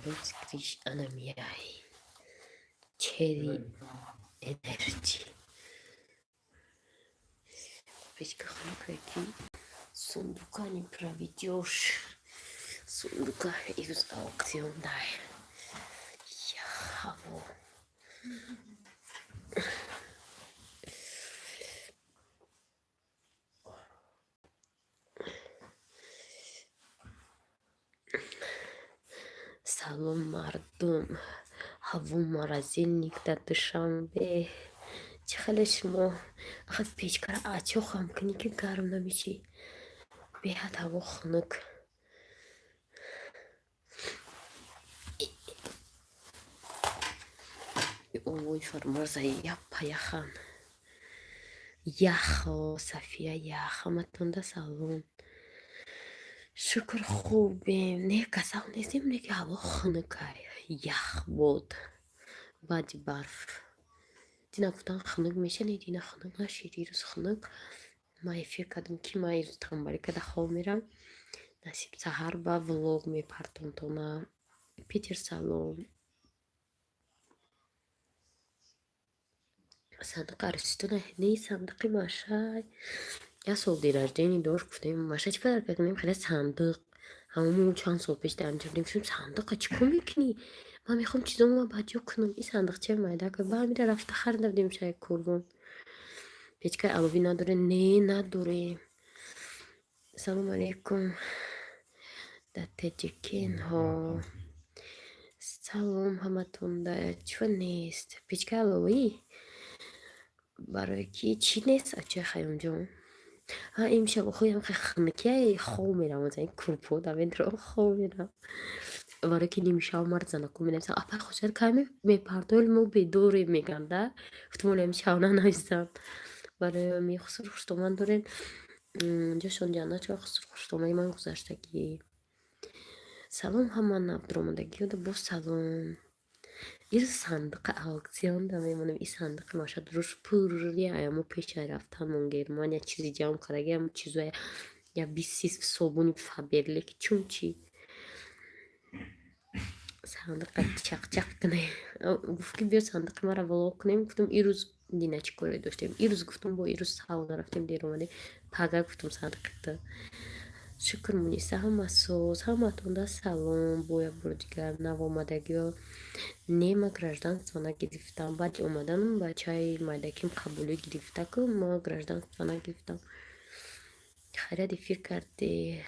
Bezkriş anamiyay. Çeri enerji. Печка ханкайки сундука не проведешь. Сундука из аукциона. Я хаву. Салон мардум. Хаву морозильник-то душанбе. Чхалешмо. Ахад печка ачохам книги гарм намичи. Бехат хаву хнук. Ой, фармаза япаяхан. Яхо, София, яха, матунда салон. شکر خوبیم نه کسال نیستیم نه که هوا خنکای یخ بود بعدی برف دینا گفتن خنک میشه نه دینا خنک نشید روز خنک ما فکر کردم که ما روز تنبالی که خواب میرم نصیب سهر با ولوگ میپرتم تو ما پیتر سالون صندوق ارسطو نه صندوقی ماشای یا سال دیرجدینی دور گفتیم ماشای چی فرق کنیم خیلی صندوق همون چند سال پیش در انجام دیدیم صندوق چیکار میکنی ما میخوام چیزامو بچه کنم این صندوق چه مایده که با میره رفته خریدم دیدیم شاید کردم پیچکای علاوی نداره نه نداره سلام علیکم دتجکین ها سلام همتون ده چون نیست پیچکای علاوی برای کی چی نیست اچه خیام جون ها امشب خودم خنکه خواب میرم از این کلپو دارم درو خواب میرم برای که نمیشه مرد زنکو مینیسم اپا خوشت کمی میپردول مو بدوری میگنده فتمون امشاونا نیستم برای می خسر خوشتومن دارین جاشون جانه چه خسر خوشتومن من گذاشتگی سلام همان عبدالرحمندگی و با سلام این صندوق آکسیون دا میمونم این صندوق ماشد روش پوری ایامو پیش رفتم اون گرمان یا چیزی جام کرده هم چیزای یا 20 صابونی فابرلیک چون چی صندوق چق چق کنه گفت که بیا صندوق مرا ولو کنیم گفتم این روز دینا چی کاری داشتیم این روز گفتم با این روز ساونا رفتیم دیر اومده پاگا گفتم صندوق ده شکر مونیسه همه سوز همه تونده سلام боя бурдигар навомадагиё нема гражданство нагирифтам баъди омаданам бачаи майдаким қабулӣ гирифта ку ма гражданство нагирифтам хайради фикр карди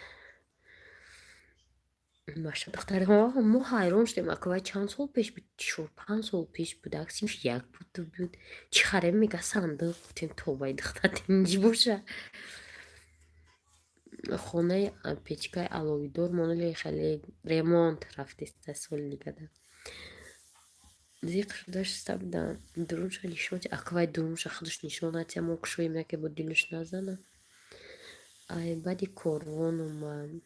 маша духтари мо ҳайрон шудем аквай чанд сол пеш буд 4-5 сол пеш буд аксимш як буд чӣ харем мега сандуқ гуфтем тобаи духтар инҷ боша хонаи печкаи аловидор монали хеле ремонт рафтиста соли дигада зиқр дошта будам дурунша нишон аквай дурунша худаш нишонатия мо кушоем яке бо дилаш назана ай баъди корвонумам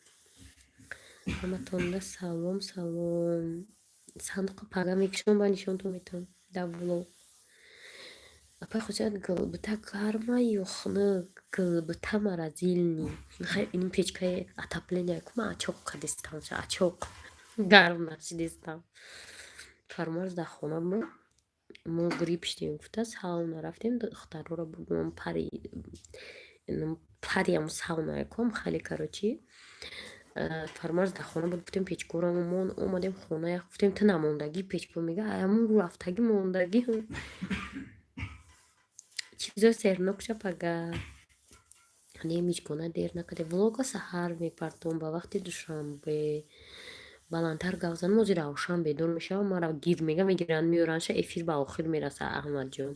ҳаматонда салом салом сандуқи пага мекушам ба нишонтон метавонам давло апай хочет гылбыта гарма ё хунук гылбыта морозильник ин печкаи отопления кума ачоқ кадистам ачоқ гарм нашидистам фармош дар хона мо грипп шудем гуфта сауна рафтем духтарора будем париам сауна ком хали карочи фармош дар хона буд гуфтем печкора мо омадем хона як гуфтем ту намондагӣ печко мега аямун рафтагӣ мондагӣ чизо сернокша пага немичкона дер накаде влога саҳар мепартом ба вақти душанбе баландтар гап занам ози равшан бедор мешавам мара гир мега мегиранд меёранша эфир ба охир мераса аҳмадҷон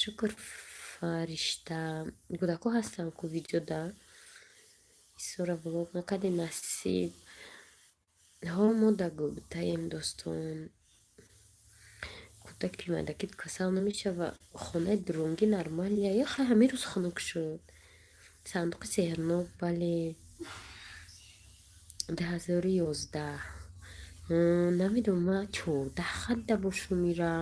шукр фаришта кӯдако ҳастам ку видеода исора влог накаде насиб ҳо мо да гулбутаем достон кӯдаки майдакит касал намешава хонаи дуронги нормалия ё хай ҳамин рӯз хунук шуд сандуқи сеҳрнок бале 2011 намедонам ма 14 хадда бошум мира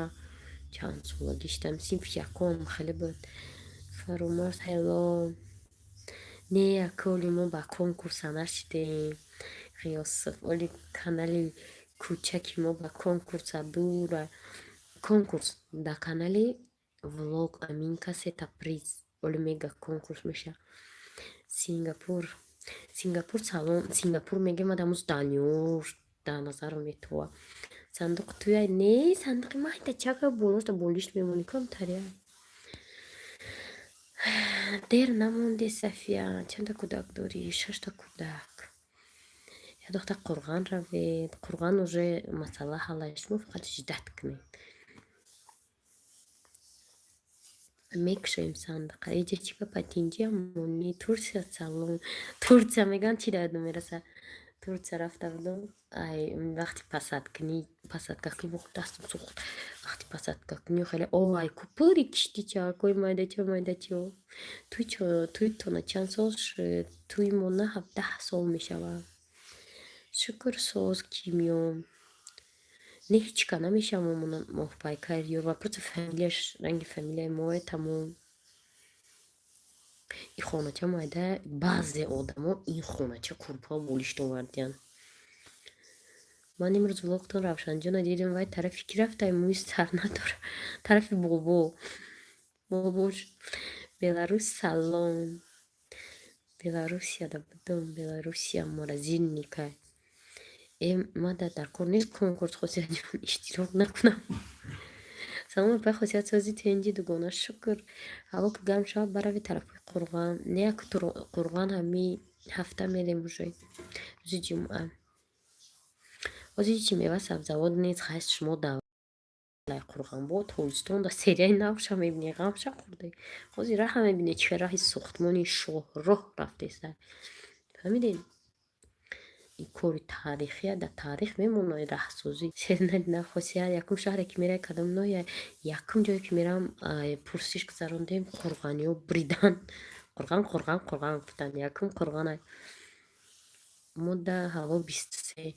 чанд сола гиштам синфи яком хеле буд фаромарз ҳело не аколи мо ба конкурса нашидем қиёсов оли канали кӯчаки мо ба конкурса дура конкурс да канали влог Аминка Сета приз оли мега конкурс меша Сингапур Сингапур салон Сингапур мегем адамус данёр да назар метова сандуқ туяй не сандуқи майда чака болоста болишт мемони камтария дер намонде Сафия чанда кӯдак дорӣ 6 кӯдак я духта Қурған равед Қурған уже масъала ҳаллаш мо фақат жидат кунем мекушем сандуқа иҷа чика патинҷи амони Турсия салон Турсия меган чи дад мераса Турсия рафта будам ай вақти посадка кунӣ дастам сӯхт вақти посадка кунӣ хеле ой купури кишти чакои майдачо туи тона чанд сол шуд туи мона 17 сол мешавад шукр соз кимё не ҳичка намешавам моҳпайкар ё вопроса фамилияш ранги фамилияи моe тамом ин хонача майда баъзе одамо ин хонача курпа болишт овардиянд ман имрӯз влогтон Равшанҷона дидим вай тарафи ки рафтаи мӯи сар надора тарафи бобош Беларус салон Беларусияда будам Беларусия морозильникай мада дар кор нест конкурс хосият иштирок накунам салом пай хосиятсози тенҷи дугона шукр ҳаво ки гарм шавад барави тарафи Қурған не як Қурған ҳами ҳафта мерем уже рӯзи ҷумъа ҳозир ҳичи мева сабзавот нест хаст шумо давлаи Қурған бо тобистон да серияи навша мебинӣ ғамша хӯрдӣ ҳозир раҳа мебинӣ чӣ раҳи сохтмони Шоҳроҳ рафтеста фаҳмидед ин кори таърихия дар таърих мемонад раҳсозӣ сернадина хосият якум шаҳре ки мерай кадом ноҳия якум ҷое ки мерам пурсиш гузарондем қурғаниё бридан Қурған гуфтанд якум Қурғанай модда ҳаво 23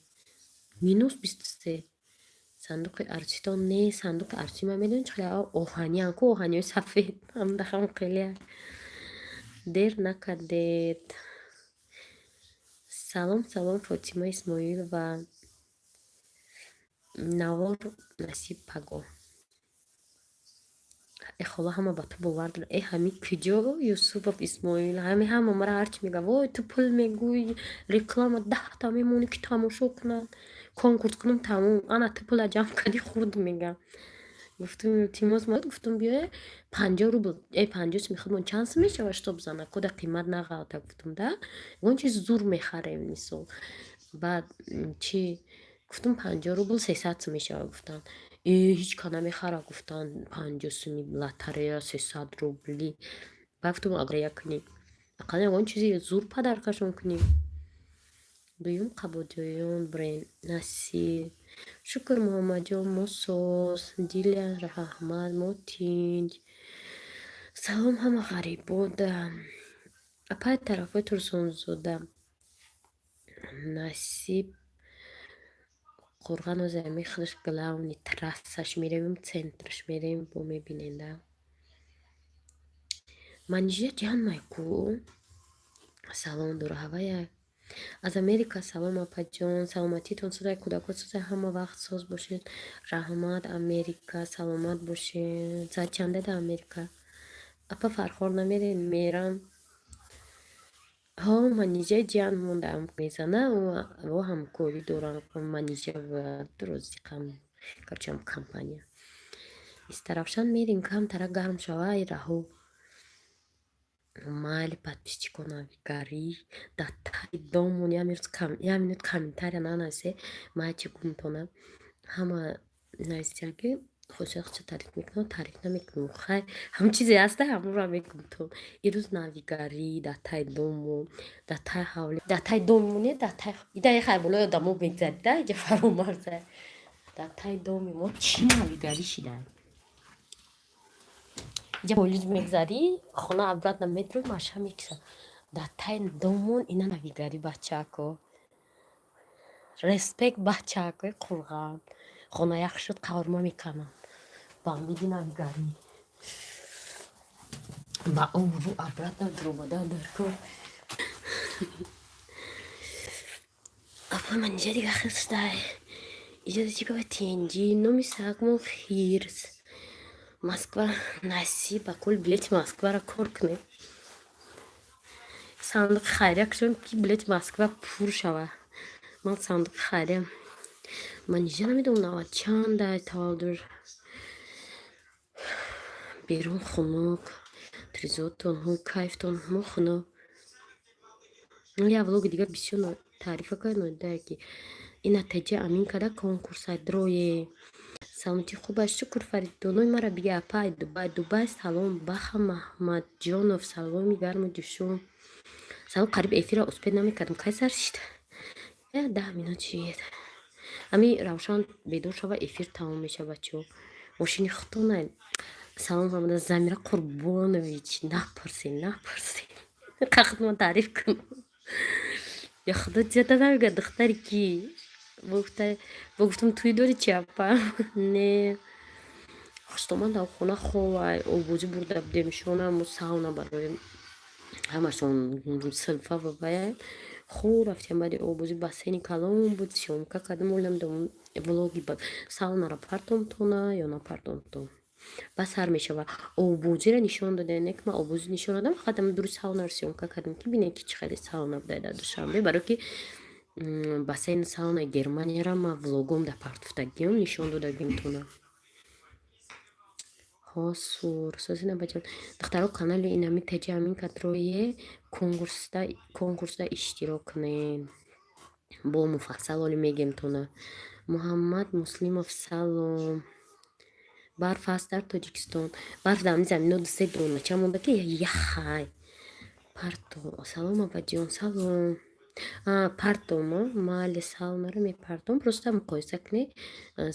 минус 23 сандуқи арситон не сандуқи арси ма медонӣ чӣ хеле оҳаниян ку оҳаниёи сафед ҳамдахам хеле дер накардед салом Фотима Исмоилова Навор Насиб Паго хола ҳама ба ту бовар дора ҳами куҷо Юсупов Исмоил ҳами ҳама мара ҳарчи мега вой ту пул мегӯй реклама 10 мемонӣ ки тамошо кунанд конкурс кунам тамом ана ту пула ҷамъ кардӣ хурд мегам гуфтум илтимос мад гуфтум биё 50 рубл 50 мехудмон чанд сум мешавад што бизана кода қимат нағалта гуфтум да он чиз зур мехарем мисол баъд чи гуфтум 50 рубл 300 сум мешавад гуфтанд ҳеч ка намехара гуфтанд 50 суми лотарея 300 рубли баъд гуфтум агрия кунем ақаллан ягон чизи зур падаркашон кунем дуюм қабодиён бренд Насир шукр Муҳаммадҷон Мосос Дилия Раҳмат Мотинҷ салом ҳама ғарибода апай тарафои Турсунзода Насиб Қурған ози амехлаш главни трассаш меравим центраш меравим бо мебиненда манижия ҷанмайку салом дура ҳавая аз Америка салом апаҷон саломатитон судай кӯдакот судай ҳама вақт соз бошед раҳмат Америка саломат бошед саат чанда да Америка апа фархор намерем мерам манижа ҷан мондаам мезана во ҳамкорӣ дорам манижа ва дурозиқам карчам компания истарафшан мерем камтара гарм шава ай раҳо майли подписчикон авигарӣ да таи домон я минут камтара нанасе майчи гумтонам ҳама нависяги хосиятша таъриф мекунам таъриф намекунам хай ҳам чизе ҳаста ҳамонро мегумтон ирӯз навигарӣ да таи домон да таи ҳавлӣ да таи домоне да таи ида яхай болои одамо мегзарида иҷа фаромарза да таи доми мо чӣ навигарӣ шида иҷа полис мегзарӣ хона обратно метро маша мекиса да таи домон ина навигарӣ бачако респект бачако Қурған хона як шуд қаврма меканам ба амиди навигарӣ ба обру обратно дробода даркор من اینجا دیگه خسته اینجا دیگه به تنجی نمیساق مو خیرس Москва насиба кул билети Москваро кор кунем. Сандуқи хайрия кушем ки билети Москва пур шава. Ман сандуқи хайрия ман инҷа намедонам навад чанда тавалдур берун хунук тризотон ҳу кайфтон мо хунук. Я влоги дига бисёр таърифа кардам ки ин натиҷа амин када конкурсай дрое. Саломати хубаш шукр фаридонои мара бига апай Дубай салом Баха Маҳмадҷонов саломи гарму душум. Салом қариб эфира успед намекардам кайсар шид 10 минут шид. Ами равшан бедор шава эфир тамом меша бачо. Мошини хутонай. Салом фармуда Замира Қурбонович напурсин. Қахтман таъриф кун. Я худо ҷада намега духтаре ки гуфтам туи дори чи апа? Не. Омадам дар хона ховай обозӣ бурда будем шонаму сауна барои ҳамашон силфа вавая хо рафтем баъди обозӣ бассейни калон буд сёмка кардам олам влоги ба саунаро партомтона ё напартомтон ба сар мешава обозиро нишон дода не ки ман обозӣ нишон додам фақат дури саунаро сёмка кардам ки бинед ки чӣ хеле сауна буда дар душанбе барои ки бассейн саунаи Германияро ман влогом да партофтагиам нишон додагимтона ҳосур созина баҷон духтаро канали инами теҷа амин кадроие конкурсда иштирок кунем бо муфассал оли мегемтона Муҳаммад Муслимов салом барф аст дар Тоҷикистон барф дар амин замино дусе дона чамонда ки яхай парто салом абаҷон салом партомо маҳалли саунаро мепартом просто муқоиса кунӣ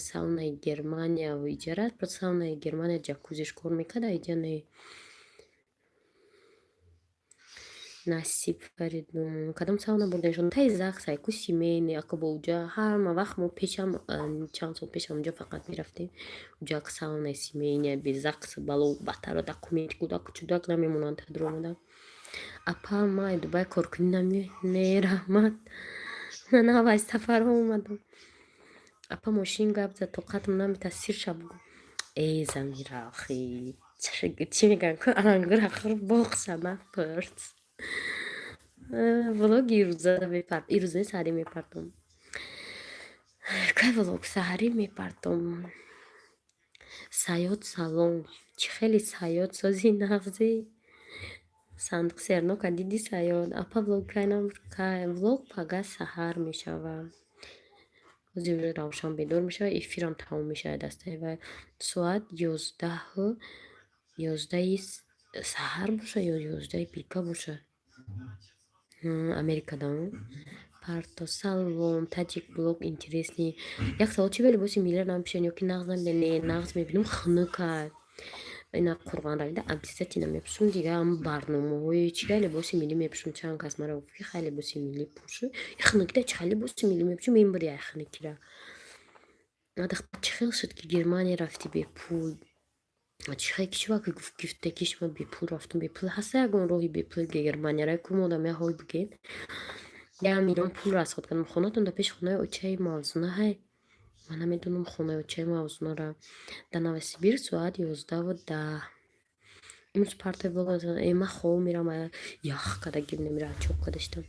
саунаи Германия иҷара просто саунаи Германия ҷакузиш кор мекард иҷа не насиб фаридун кадом сауна бурдашон таи заксай ку семейный акаба уҷа ҳама вақт мо пешам чанд сол пешам уҷа фақат мерафтем уҷа саунаи семейния без закс бало баттаро документи кудак чудак намемонанд тадромада апа май Дубай коркунӣ намерамад ман авай сафар омадам апа мошин гап зад тоқатам наметад сир шаб Замира охи чӣ мегӯям ку ангур ахир боқса напурс влоги ирӯзаи саҳарӣ мепартом кай влог саҳарӣ мепартом саёд салом чӣ хеле саёд сози нағзӣ сандуқи сернока диди саёд апа влог кайнам влог пага саҳар мешава рози равшан бедор мешава эфирам тамом мешава дастаи вай соат 11 саҳар боша ё 11 пика боша америкадан парто салом таҷик блог интересный як савол чӣ бе либоси милли намепӯшем ё ки нағз намедем не нағз мебинем хунукай ина қурғонравида обязательно намепӯшем дига ам барномаҳои чига либоси миллӣ мепӯшем чанд кас мара гуфт ки хай либоси миллӣ пӯшу хунукида чига либоси миллӣ мепӯшем мебари яй хунукира адахта чӣ хел шуд ки Германия рафти бепул чӣ хел ки чӣ вақт гуфте ки шумо бепул рафтум бепул ҳаста ягон роҳи бепул Германияро кум одамия ҳой биген 1 миллион пул расход кардам хонатонда пеши хонаи очаи мавзуна ҳай ман намедонам хонаи очаи мавзунара дар Новосибирск соат 11:10 имрӯз партои волоза ман хоб мирам ях када гир немира чоп кадаштам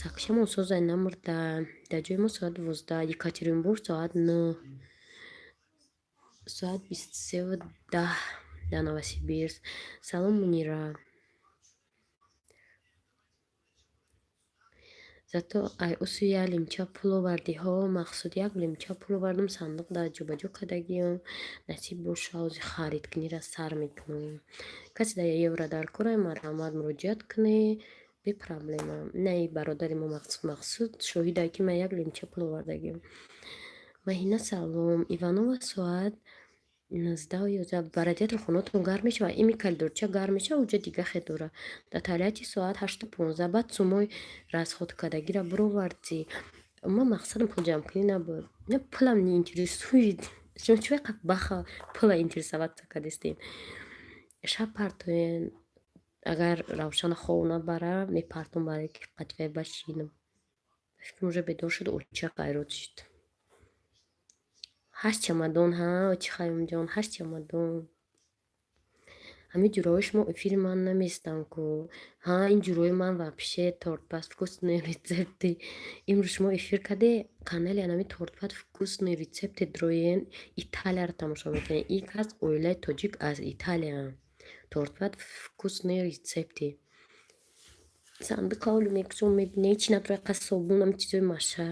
сакшамон созай намурда дар ҷои мо соат 12 Екатеринбург соат 9 соат 23:10 дар Новосибирск салом Мунира зато ай усу я лимча пул овардиҳо мақсуд як лимча пул овардам сандуқ дар ҷобаҷо кардагиам насиб боша ози харидкунира сар мекунам касе дар евро дар кора марҳамат муроҷиат кунӣ бе проблема не бародари мо мақсуд шоҳидае ки ман як лимча пул овардагиам маҳина салом Иванова соат 19:11 ба радиатор хонатон гарм мешава ими калидорча гарм мешава уҷа дига хедора дар таълияти соат 8:15 баъд сумои расход кардагира буровардӣ ман мақсадам пул ҷамъкунӣ набуд не пулам не интересует шумо чӣ вақт баха пула интересоваться кардистин шаб партоен агар равшана хов набара мепартом барои ки қатъияи башинам فکر уже бедор шуд оча қайрод шуд. 8 чамадон ҳа очи хаёмҷон 8 чамадон. Ҳамин ҷурӯи шумо эфири ман наместам ку. Ҳа ин ҷурӯи ман вообще тортпаз вкусный рецепти. Имрӯз шумо эфир каде канали анами тортпаз вкусный рецепти дроен Италияро тамошо мекунед. Ин кас оилаи тоҷик аз Италияанд. Тортпаз вкусный рецепти. Сандуқа олу мекушом мебинед чӣ натура қас собун ҳам чизои маша.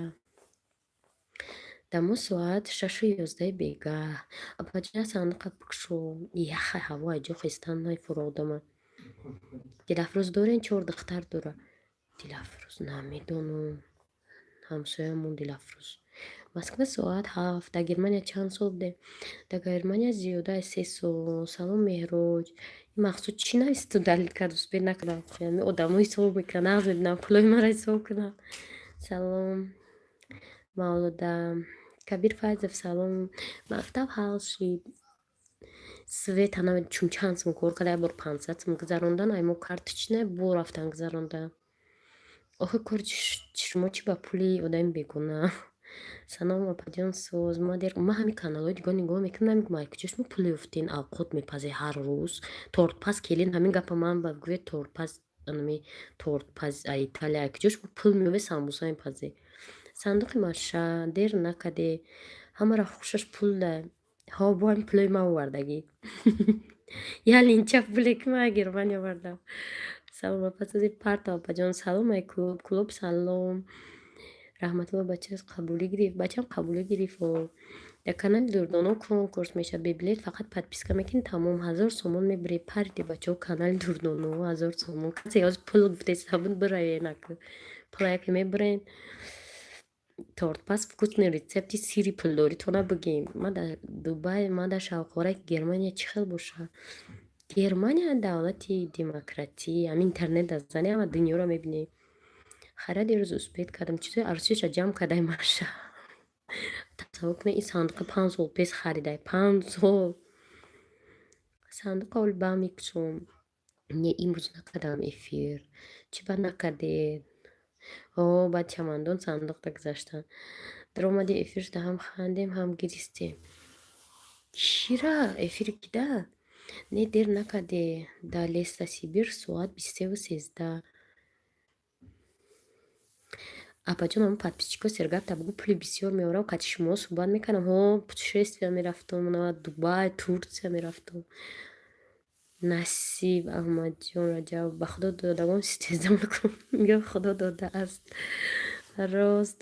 Дамо соат 6:11 бегаҳ. Апаҷа сандуқа бикушо. Яхай ҳаво аҷо хистан най фуродама. Дилафрӯз дорен 4 духтар дора. Дилафрӯз намедонам. ҳамсоямон Дилафрӯз. Москва соат 7. Дар Германия чанд сол будем? Дар Германия зиёда аз 3 сол. Салом Меҳроҷ. Ин мақсуд чӣ нависту далил кард успеҳ накардам. Яъне одамҳо ҳисоб мекунанд нағз мебинам пулои маро ҳисоб кунам. Салом Мавлуда. Кабир Файзов салом. Мактаб ҳал шид. Света намедонам чун чанд сум кор карда. Як бор 500 сум гузарондан. Ай мо карточная бо рафтан гузарондан. Охир кори шумо чӣ ба пули одами бегона? Саном опаҷон соз. Ман ҳамин каналҳои дигар нигоҳ мекунам. Намегӯям ай куҷо шумо пули ёфтин авқот мепазед ҳар рӯз. Тортпаз келин ҳамин гапа ман ба гӯя тортпаз анами тортпаз ай Италия ай куҷо шумо пул меёвед самбуса мепазед. Сандуқи маша дер накаде. Ҳамаро хушаш пул дай. Ҳо бо ҳамин пулои ман овардагӣ. Яъне инча пуле ки ман Германия овардам. Салом апасози парта опаҷон салом ай клуб. Клуб салом. Раҳматулло бачааш қабулӣ гирифт. Бачам қабулӣ гирифт. Дар канали Дурдоно конкурс мешавад. Бе билет фақат подписка мекунӣ тамом 1000 сомон мебарӣ. Париди бачаҳо канали Дурдоно 1000 сомон. Касе ҳозир пул гуфтед сабуд биравед наку. Пула яке мебарен. Тортпаз вкусный рецепти сири пулдоритона бигем. Ман дар Дубай, ман дар Шавқора Германия чӣ хел бошад? Германия давлати демократӣ. Ҳамин интернет дазани ҳама дунёро мебинем. Хариди рӯз успеҳ кардам. Чизои арзишро ҷамъ кардай маша. Тасаввур кунед ин сандуқа 5 сол пес харидай. 5 сол. Сандуқа олба мекушом. Не имрӯз накардам эфир. Чӣ ба накардед? О баъд чамандон сандуқро гузаштан. Даромади эфир шуда ҳам хандем, ҳам гиристем. Чира эфири кида? Не дер накарде. Дар Леста Сибир соат 23:13. Апаҷон ҳамон подписчикҳо сергап табгу пули бисёр меорам. Кати шумо суҳбат мекардам. Ҳо путешествия мерафтам. Дубай, Турция мерафтам. Насиб Аҳмадҷон Раҷабов. Ба худо додагон истеҳзо мекунам. Мегӯям худо додааст. Рост.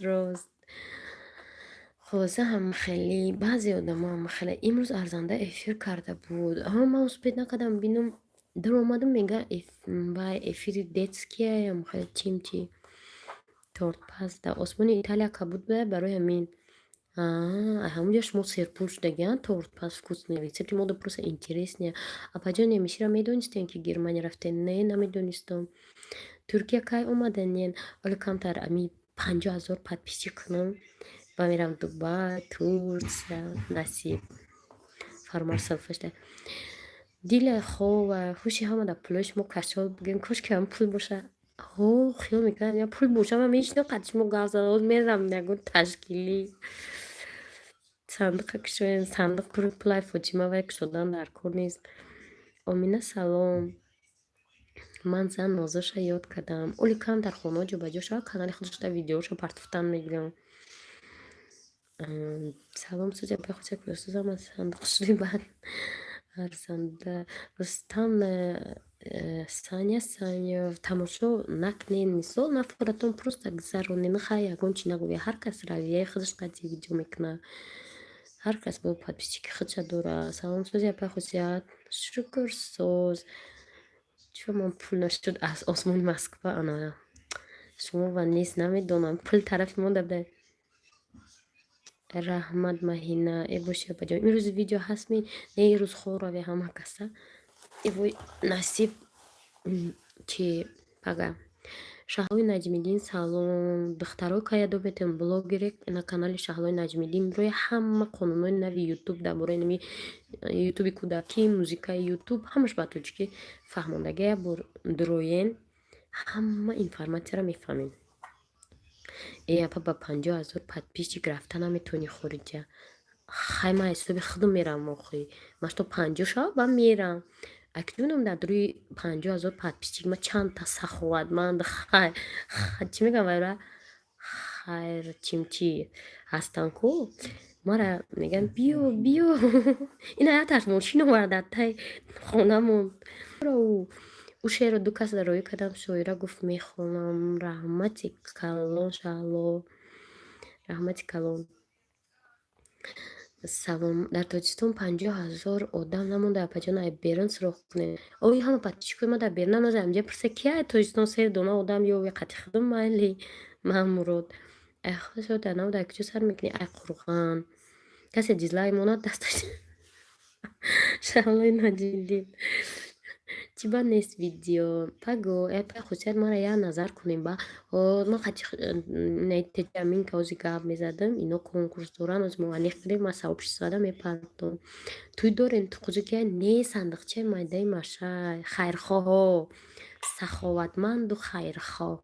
хоза ҳам хеле баъзе одамо ҳам хеле имрӯз арзанда эфир карда буд. Ман успеҳ накардам бинам. Даромадам мега вай эфири детскияям хеле чимчи. Тортпаз дар осмони Италия кабуд буда барои ҳамин. ҳамунҷо шумо серпул шудагиан тортпаз вкусный рецепти мода просто интересния. Апаҷон немишира медонистен ки Германия рафтен? Не, намедонистам. Туркия кай омаданен? Оли камтар ами 50,000 подписчик кунам. Ва мерам Дубай, Турция, насиб. Фармош салфашда. Дила хова хуши ҳама дар пулои шумо кашол бигем. Кошки ҳам пул боша. خیال میکنم یا پول بوشم و میشنم قدش مو گاز داد میرم نگو تشکیلی صندوق کشوین صندوق پر پلای فوجیما و یک شدن در کور نیست. آمینه سلام. من زن نازش یاد کردم. اولی کم در خونه جو بجو شد کانال خودش در ویدیوشو پرتفتن میگیرم. سلام سوزه بخواه چک رسوزم از صندوق شدی بعد арзанда рустам саня тамошо накунед. Мисол нафуратон просто гузаронед. Нахай ягон чӣ нагӯед. Ҳар кас равияи худаш қадри видео мекунад. Ҳар кас бо подписчики худша дорад. Салом сози апа хусият. Шукр соз. чӯ ман пул нашуд аз осмони Москва ана шумо ва нест намедонам. Пул тарафи мо дабда раҳмат маҳина эбоши апаҷон. имрӯзи видео ҳастми не рӯз хораве ҳама каса эвой насиб чи пага Шаҳлои Наҷмиддин салом. Духтаро кая добетем блогерек на канали Шаҳлои Наҷмиддин рои ҳама қонунҳои нави ютуб дар бораи нами ютуби кӯдакӣ музикаи ютуб ҳамаш ба тоҷикӣ фаҳмондагия бор дуроен ҳама информатсияро мефаҳмем. апа ба 50,000 подписчик рафта наметавонӣ хориҷа. Хай ман ҳисоби худам мерам охи. Ман то 50 шава ба мерам. Акчунам дар рӯи 50,000 подписчик ма чандта саховатманд чӣ мегӯям вайра хайрчимчӣ ҳастанд ку. Мара мегӯянд биё биё ин ҳаяташ мошин оварда тай хонамон. ӯ шеърро ду кас роӣ кардам, шоира гуфт мехонам. Раҳмати калон шалло. Раҳмати калон. Салом. Дар Тоҷикистон 50,000 одам намонда, апаҷон ай берун суроғ кунем. Ои ҳама подписчикои ма дар берун намонда, амҷа пурса ки ай Тоҷикистон 3 дона одам ёве қати худам майли ман мурод. Ай худашо дар намуда ай куҷо сар мекунӣ? Ай қурған. Касе дизлайк монад дасташ. Шаллои наҷиддин. Чӣ ба нест видео? Паго, пай хусият мара як назар кунем ба. Мо қачи натиҷа амин ка ози гап мезадам, ино конкурс доран, ози муаллиқ кардем, ман савоб 600 мепардом. Туй дорем, ту қузуки ай не сандуқчаи майдаи машай. Хайрхоҳо, саховатманду хайрхоҳ.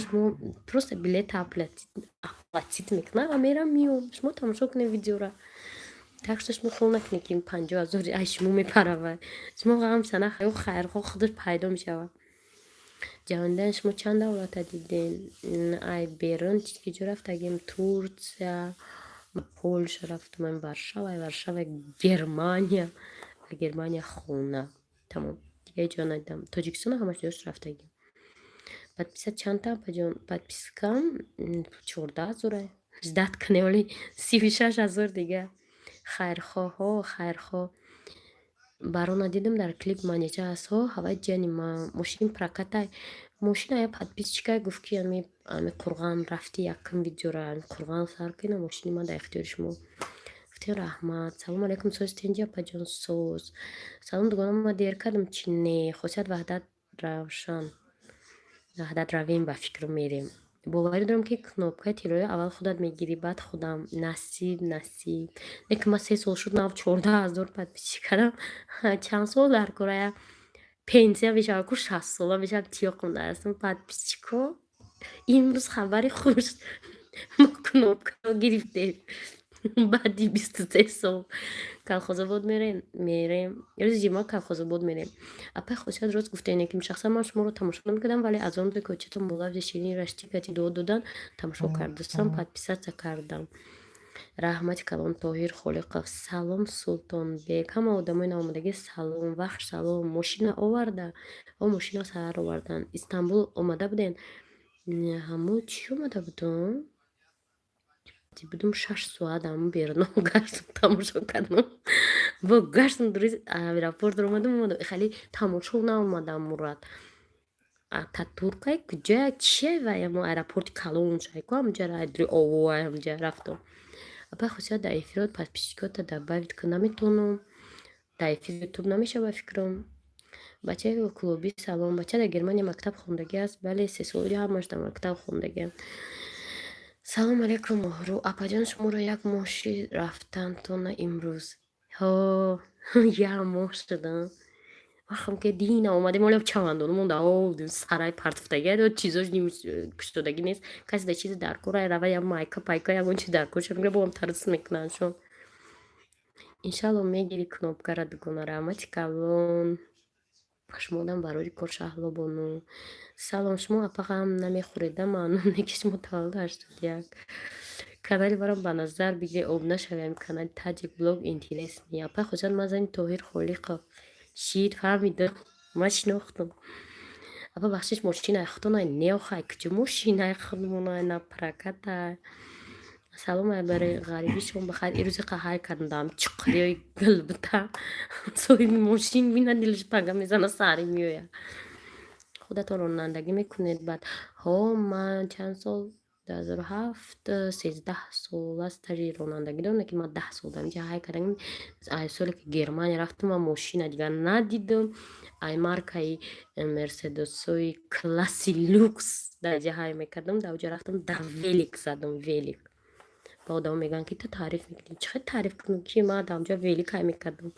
Шумо просто билети оплатит мекунам ва мерам миём. Шумо тамошо кунед видеора. Так что шумо хол накунед ки 50,000 ай шумо мепаравад. Шумо ғам сана хаю хайрхоҳ худаш пайдо мешавад. Ҷавондан шумо чанд давлата дидем? Ай берун ки ҷо рафтагем? Турция, Полша рафтумем, Варшава, Германия. Германия хона. Тамом. Дига ҷо надидам. Тоҷикистон ҳамаш ҷош рафтагем. Подписа чандта апаҷон? Подпискам 14,000. Ждат кунем, оли 36,000 дига. Хайрхоҳ. Барона дидам дар клип манеҷа астҳо, ҳавай ҷани ма мошин прокатай. Мошина я подписчикай гуфт ки ами Қурған рафти якум видеора ами Қурған сар кина мошини ма дар ихтиёри шумо. Гуфтем раҳмат. Салом алейкум соз тенҷи апаҷон соз. Салом дугона ма дер кардам чи не. Хосият ваҳдат равшан. Ваҳдат равем ба фикр мерем. Боварӣ дорам ки кнопкаи тиллоя аввал худат мегирӣ, баъд худам. Насиб. Лекин ман 3 сол шуд нав 14,000 подписчик кардам. Чанд сол дар кора? Пенсия мешавад ку 60 сола мешавад тиё хондаастам подписчикҳо. Имрӯз хабари хуш. Мо кнопкаро гирифтем. Баъди 23 сол Калхозобод мерем. Рӯзи ҷимъа Калхозобод мерем. Апай хосият рост гуфтаине ки шахсан ман шуморо тамошо намекардам, вале аз он кочето молавзи ширин раштикати дуо додан тамошо кардастам, подписатсия кардам. Раҳмати калон Тоҳир Холиқов. Салом Султонбек. Ҳама одамои навомадагӣ салом, вахш салом. Мошина оварда? Мошина сар овардан. Истанбул омада буден? Ҳамо чӣ омада будам? Будем 6 соат ҳамон берун гаштам тамошо кардам. Бо гаштам дури аэропорт омадам, хали тамошо наомадам мурад. Ататуркай куҷая чия вай ҳамо аэропорти Калон шайку ҳамҷа дури овоа ҳамҷа рафтам. Апай хосият дар эфирот подписчикота добавить ку наметавонам. Дар эфири ютуб намешава фикрам. Бачаи клуби салом. Бача дар Германия мактаб хондагӣ аст. Бале 3 соли ҳамаш дар мактаб хондагӣ. Салом алейкум моҳрӯ. Апаҷон шуморо як моҳши рафтан то на имрӯз. Як моҳ шудам. Вахтам ки дина омадем оли чавандона монда сарай партофтагӣ чизош куштодагӣ нест. Касе да чизи дар кора рава я майка пайка ягон чи дар коршон мегира бо ҳам тарс мекунанд шон. Иншалло мегири кнопкара дугона. Раҳмати калон. Пашмодам барори кор шаҳлобону. Салом шумо апа ғам намехӯрида маълуме ки шумо таваллуд 81. Канали барам ба назар бигири обуна шавем. Канали Таҷик блог интересный. Апа хусият ман зани Тоҳир Холиқов. Шир фаҳмидам. Ман шинохтам. Апа бахшиш мошинай худонай неохай куҷо мошинай худмонай на прокатай. Салом ай барои ғарибӣ шумо бахайр. ирӯзи қаҳар кардам чуқриёи гулбута. Соҳиби мошин бина дилаш пага мезана сари меояд. Худатон ронандагӣ мекунед баъд. Ман чанд сол 2007 13 сола стажи ронандагӣ дорам, лекин ман 10 сол дар инҷа ҳай кардагим. Ай соле ки Германия рафтам ман мошина дигар надидам. Ай маркаи мерседесои класси люкс дар инҷа ҳай мекардам. Дар оҷа рафтам дар велик задам велик. Ба одам мегӯям ки ту таъриф мекунӣ. Чӣ хел таъриф кунам ки ман дар онҷа велик ҳай мекардам.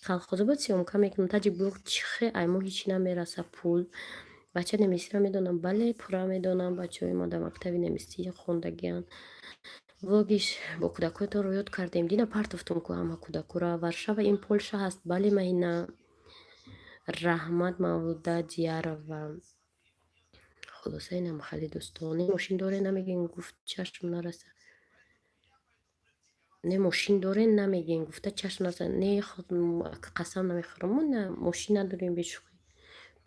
Калхозобод сёмка мекунам. Таҷик блог чӣ хел ай мо ҳичи намераса пул. بچه نمیسی را میدونم، بله پورا میدونم. بچه های ما در مکتبی نمیسی خوندگیان. وогиш бо кӯдакоятонро ёд кардем. Дина партофтум ку ҳама кӯдакура. Варшава ин Полша ҳаст. Бали маҳина Раҳмат Мавлуда Диярова. Хулоса инам хеле дӯстони. Мошин доре намегин, гуфт чашм нараса. Не мошин доре намегин, гуфта чашм нараса. Не қасам намехӯрам. Мо на мошин надорем бешухӣ.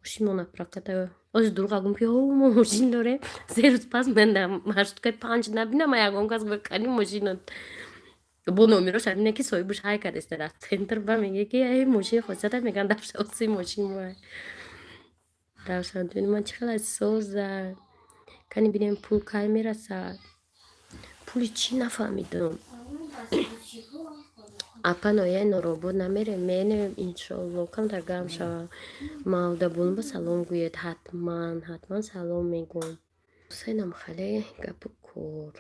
Мошин мо напроката. Оз дурӯғ гум ки мо мошин дорем. 3 рӯз пас мен дар маршруткаи 5 набинам ягон кас гӯкани мошинот. Бо номерош ҳамине ки соҳибаш ҳай кардеста дар центр ба меге ки ай мошин хосията меган дафшоси мошин ва равшантӯни ман чӣ қадар соза. Кани бинем пул кай мерасад. Пули чӣ нафаҳмидам. Апа нояи Норобод намерем. Менем иншолло камтар гам шава. Мавлуда Булунба салом гӯед. Ҳатман салом мегӯм. Сенам хале гапу кор.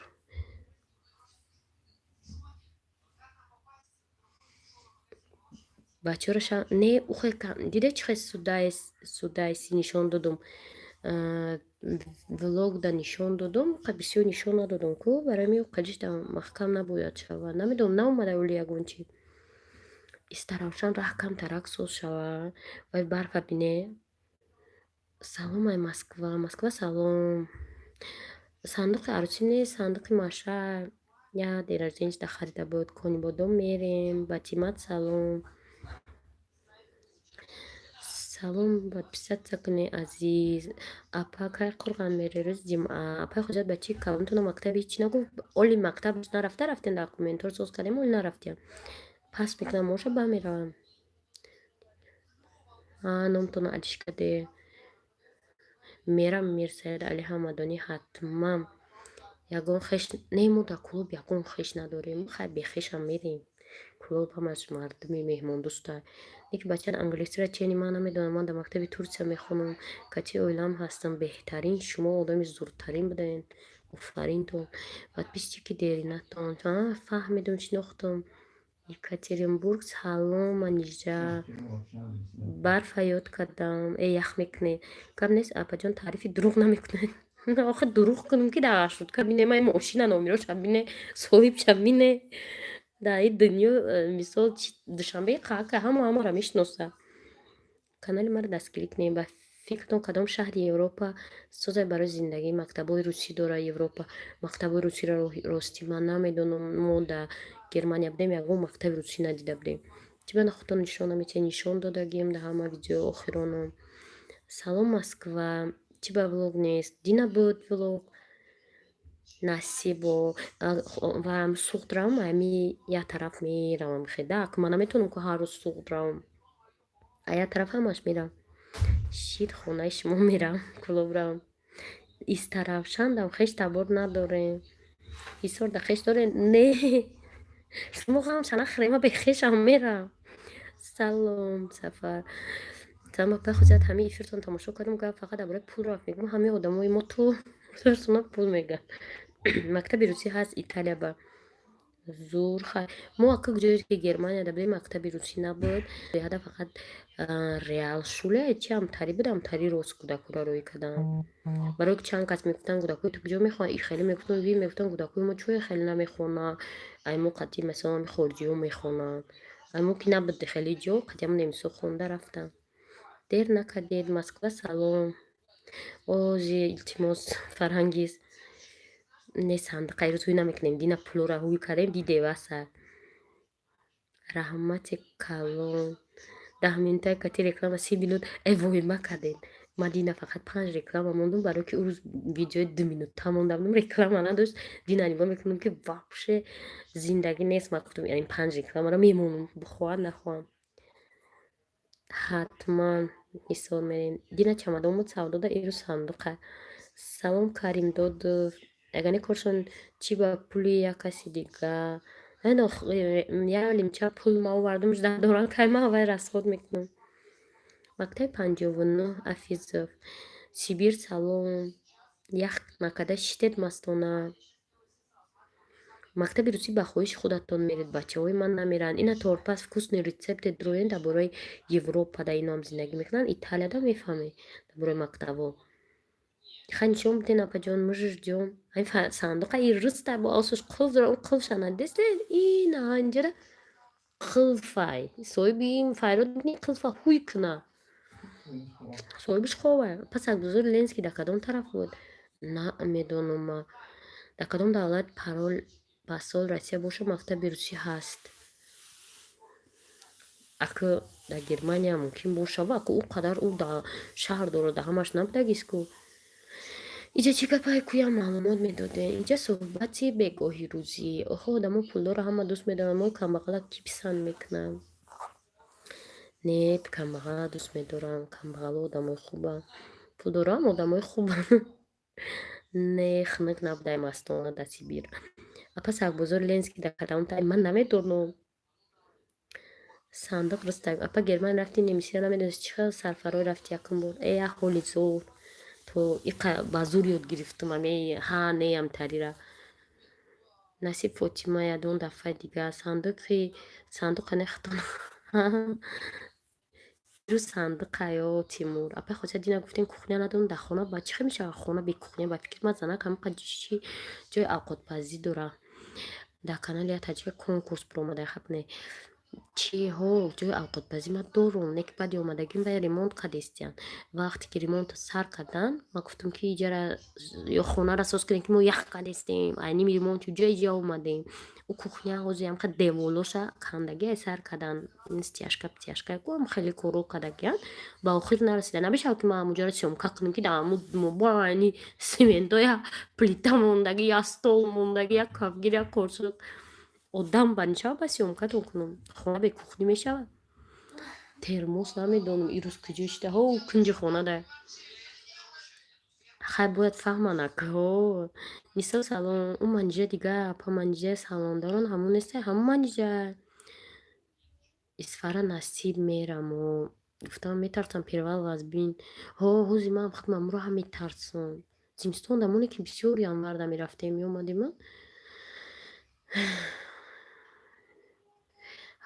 Бачараша не ухе диде чӣ хел судайси нишон додум. Влог да нишон додум. Бисёр нишон надодум ку барои ми қадишда маҳкам набояд шава. Намедонам наомада оли ягон чи. Истаравшан раҳ камтарак соз шава. Вай барфа бине. Салом ай Москва. Москва салом. Сандуқи арӯсӣ нест, сандуқи маша. Я ден рожденияшда харида буд. Кони бодом мерем. Батимат салом. Салом подписаться-куни азиз. Апа кай Қурған мере рӯз ҷимъа. Апаи хоҷат ба чӣ калонтона мактаби ҳичи нагуфт. Оли мактаб нарафтем документор соз кардем оли нарафтем. Пас мекунам моша бамеравам. Номтона Алишка де. Мерам Мирсаид Али Ҳамадонӣ ҳатман. Ягон хеш немо дар клуб ягон хеш надорем. Хай бехешам мерем. Клуб ҳамаш мардуми меҳмондӯста. Яке бачаи англисиро чени ман намедонам. Ман дар мактаби Турсия мехонам. Кати оилам ҳастам беҳтарин. Шумо одами зурдтарин будем. Офаринтон. Подписчики деринатон. Фаҳмидум шинохтам. Екатеринбург салом Анижа. Барфа ёд кардам. Ях мекунед. Кам нест апаҷон таърифи дурӯғ намекунед. Охир дурӯғ кунем ки дар маршрутка бинем ай мошина номероша бине соҳибша бине. Дар ин дунё мисол душанбеи қаъка ҳамаро мешиноса. Канали маро дастгирӣ кунед. Ба фиктон кадом шаҳри Европа созай барои зиндагӣ мактабҳои русӣ дора Европа. Мактабҳои русиро ростӣ ман намедонам. Мо дар Германия будем ягон мактаби русӣ надида будем. Чӣ ба худтон нишон наметавонед нишон додагием дар ҳама видео охироном. Салом Москва. Чӣ ба влог нест? Дина буд влог. Насибо ва суғд равам ами як тараф меравам хедак. Ман наметавонам ку ҳар рӯз суғд равам. А як тараф ҳамаш меравам. Шид хонаи шумо меравам. Клуб равам. Истаравшандам хеш табор надорем. Ҳисор да хеш дорем? Не. Шумо ҳам шана хрема бехешам меравам. Салом Сафар. Салом апа хозият ҳамаи эфиртон тамошо кардам. Гап фақат дар бораи пул рафт. Мегӯям ҳамаи одамои мо ту сона пул мегӯянд. Мактаби русӣ ҳаст Италия ба зур хай. Мо ака ҷое ки Германияда будем мактаби русӣ набуд. Яда фақат реал шуле чи амтари буд. Амтари рост кӯдакура роӣ кардам. Барои ки чанд кас мегуфтанд кӯдакои ту куҷо мехоҳанд. И хеле мегуфтанд ви мегуфтанд кӯдакои мо чӯ хеле намехонанд. Ай мо қатъи масалан хориҷиҳо мехонанд. Ай мо ки набуд хеле ҷо қатъи ҳамон немисо хонда рафтам. Дер накардед. Москва салом. Ози илтимос фарҳангиз. Не сандуқаи рӯз ҳуй намекунем. Дина пулора ҳуй кардем диде васа. Раҳмати калон. 10 минутаи кати реклама 30 минут воима кардем. Ма Дина фақат 5 реклама мондум барои ки ӯ рӯз видеои 2 минута монда будам. Реклама надошт. Дина нигоҳ мекунам ки вообще зиндагӣ нест. Ма гуфтам ин 5 рекламаро мемонам. Бихоҳам нахоҳам. Ҳатман ҳисор мерем. Дина чамадон буд савдо да ирӯ сандуқа. Салом Карим Додов. Ягони коршон чӣ ба пули як каси дигар. Як лимча пул ма овардам жда доран кай ма вай расход мекунам. Мактаби 59 Афизов. Сибир салом. Ях накада шитед мастона. мактаби рӯсӣ ба хоҳиши худатон меред, бачаҳои ман намеранд. Ина торпас вкусный рецепте дроен дар бораи Европада инам зиндагӣ мекунанд. Италияда мефаҳмед дар бораи мактабо. Хай нишон биден апаҷон, мужирҷон. Ҳайн сандуқа и рӯста бо осуш қулзро қулшана дестед ина анҷара қылфай. Соҳиби ин файрод бикни қылфа ҳуй куна. Соҳибиш ховай. Пас Акбузур Ленский дар кадом тараф буд? Намедонам. Дар кадом давлат парол ба сол Россия боша мактаби русӣ ҳаст? Ака дар Германия мумкин боша ва ака ӯ қадар ӯ дар шаҳр дорад, дар ҳамаш набудагистку. Иҷа чӣ гапае куям маълумот медодем. Иҷа суҳбати бегоҳи рӯзӣ. Оҳо одамо пулдора ҳама дӯст медоранд. Мои камбағала кӣ писанд мекунанд? Не, камбағала дӯст медорам. Камбағала одамои хубанд. Пулдораам одамои хубанд. Не, хунук набудаем Астона дар Сибир. Пас Акбузур Ленский дар кадом тараф? Ман намедонам. Сандуқ рӯстаем. Апа Германия рафти, Немисия намедонисти чӣ хел сарфарой рафти якум бор? Аҳоли зор. То иқа ба зур ёд гирифтам ҳа неам тарира. Насиб Фотима ядон дафъаи дигар сандуқа нехатон. Рӯз сандуқа ё Тимур. Апа хотя дина гуфтем кухня надорам дар хона ба чӣ хел мешавад хона бе кухня? Ба фикр ман занак ҳамақа чӣ ҷои авқотпазӣ дора. Дар канали я таҷрибаи конкурс биромада хапне. Чиҳо ҷои авқотпазӣ ма дорум. Неки баъди омадагим ба ремонт қадестиян. Вақте ки ремонтро сар кардан, ман гуфтам ки иҷара ё хонара соз кунем ки мо ях қадестем. Айними ремонти ҷои омадем. Ӯ кухня ҳозир ҳамақа деволоша кандагие сар кардан. Стяжка птяжка гуам хеле коро кардагиян. Ба охир нарасида. Намешавад ки ма ҳамунҷоро сёмка кунем ки дар ҳамун мо айни сементҳо я плита мондагӣ, я стол мондагӣ, я кафгир, я корсук. Одам ба мешавад ба сёмкатон кунам. Хона бе кухня мешавад? Термос намедонам ирӯз куҷо шида. Ҳо кунҷи хонада. Хай бояд фаҳманд акаҳо. Нисо салом. Ӯ манижа дигар апа манижа салондорон ҳамун нестае? Ҳамун манижа. Исфара Насиб мерамо. Гуфтам метарсам первал вазбин. Ҳо ҳози ман вақти мамро ҳам метарсам. Зимистон дамоне ки бисёр январда мерафтем меомадем.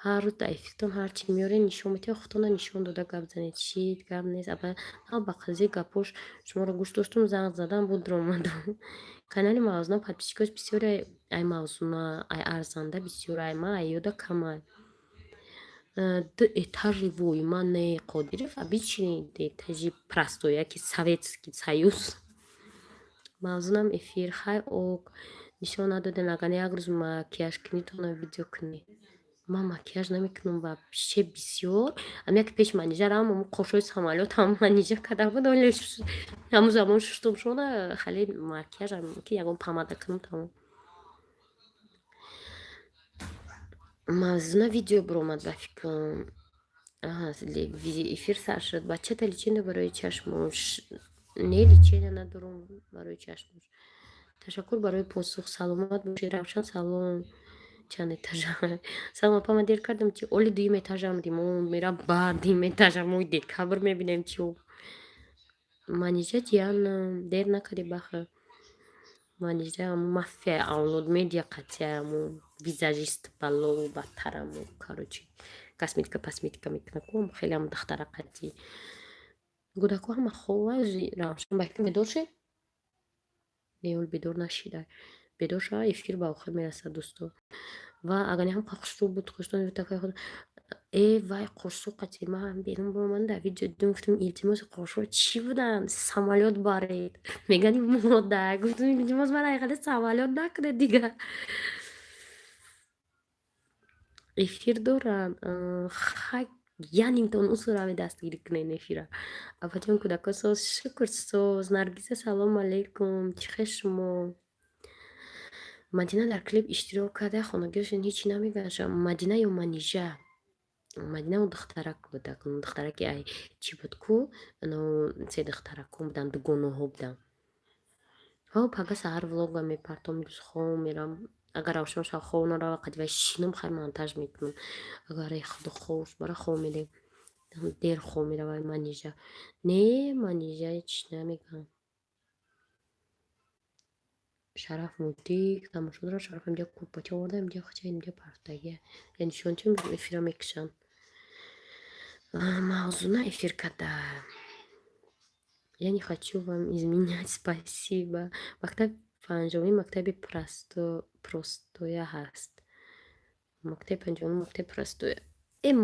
ҳар рӯз дар эфиртон ҳар чӣ меёред нишон метиҳед, худтонро нишон дода гап занед. Чӣ гап нест. Ба қазияи гапош шуморо гӯш доштум, занг задам, буд омадам. Канали Мавзуна подписчикош бисёре. Ай Мавзуна, ай арзанда бисёр, ай ма ай ёда камай. Ду этажи вой, ман не Қодиров обичный этажи простой, яки Советский Союз. Мавзунам эфир хай ок. Нишон надоден агар як рӯз макияж кунӣ тона видео кунӣ. Ман макияж намекунам ва пише бисёр. Яке пеш манижа равам, аммо қошои самолёт ҳам манижа карда буд. Ҳамун замон шуштум шона хали макияжам ки ягон помада кунам тамом. Мавзуна видео биромад ба фикрам. Эфир сар шуд. Бачата лечение барои чашмош. Не лечение надорам барои чашмош. Ташаккур барои посух. Саломат бошӣ. Равшан салом. Чанд этажа? Салом апа, ман дер кардам ки оли дуюм этажам ремонт мерам, баъд дуюм этажам моҳи декабр мебинем чӣ. Манижа Диана дер накарди бахыр. Манижа мафия авлод медиа қатияму визажист балло баттараму короче косметика пасметика мекунакум хеле ам дахтара қатӣ. Гӯдаку ҳама хова Равшан баҳки бедор шед? Неёл бедор нашида. Бедор шава эфир ба охир мерасад дӯсто. Ва агар не ҳам қошсу буд қуштон такай худ вай қошсу қатӣ ман берун боман дар видео дидум гуфтам илтимоси қошҳо чӣ буданд? Самолёт баред. Мегани мода. Гуфтам илтимос барои хали самолёт накунед дигар. Эфир доранд. Хай янимтон усу равед дастгирӣ кунед эфира. Апаҷон кӯдако соз шукр соз. Наргиза салом алейкум. Чӣ хел шумо? Мадина дар клип иштирок карда хонагиашон ҳичи намегӯяшам. Мадина ё Манижа? Мадина у духтарак буда. Духтараки ай чӣ буд ку? Се духтаракон буданд, дугонаҳо буданд. Пага саҳар влога мепартом, имрӯз хом мерам. Агар равшан шав хов нарава қадивай шинам хай монтаж мекунам. Агар худо хост бара хов медем. Дер хов мерава Манижа. Не Манижа ҳич намегӯям. шараф мудӣ тамошоро шараф имҷо курпача оварда имҷо хача имҷо партагия яъни шон чӣ эфира мекушанд мавзуна эфир када яъни хочу вам изменять спасибо мактаб панҷумӣ мактаби простоя ҳаст мактаби панҷумум мактаби простоя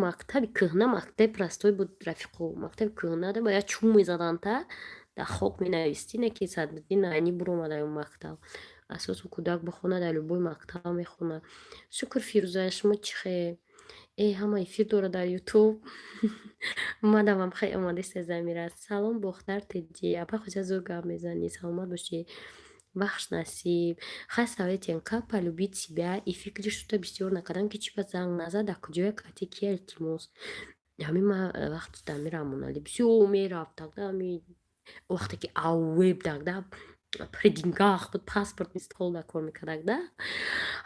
мактаби кӯҳна мактаби простой буд рафиқо мактаби кӯҳнада бояд чӯб мезадан та дар хок менавистине ки Садриддин Айнӣ буромада ин мактаб асосу кӯдак бихонад дар любой мактаб мехонад шукр фирӯзая шумо чӣ хел ҳама эфир дорад дар ютуб омадам ам хеле омадисте замира салом бохтар теҷи апа хӯҷа зур гап мезанӣ саломат бошӣ бахш насиб хай советен как полюбить себя и фикри что-то бисёр накардан ки чипа занг назад дар куҷоя кати ки илтимос ҳамин ма вақти дамирамон али бисёр мерафтак да ҳамин вақте ки аввеб дагда предингах буд паспорт мистолда кор мекардак да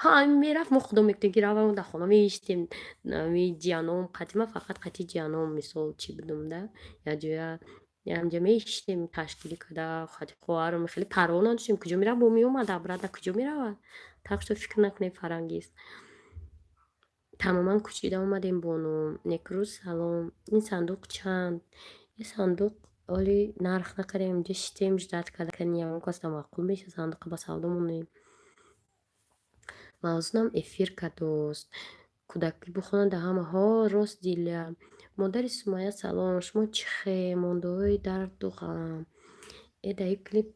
ҳамин мерафт мо худо мекунем ки равам дар хона меиштем ҳамин ҷияном қати ма фақат қати ҷияном мисол чӣ будум да якҷоя янҷа меиштем ташкилӣ када хати хоҳарам хеле парво надоштем куҷо мера бо меомада брада куҷо меравад так что фикр накунед фарангист тамоман кӯчида омадем бону некрӯз салом ин сандуқ чанд ин сандуқ оли нарх накардем инҷа штем ждат кардакани ягон коста маъқул меша сандуқа ба савдо монем мавзунам эфир кадост кӯдакӣ бихонад дар ҳамаҳо рост диля модари Сумайя салом шумо чӣ хел мондаҳои дарду ғам дар ин клип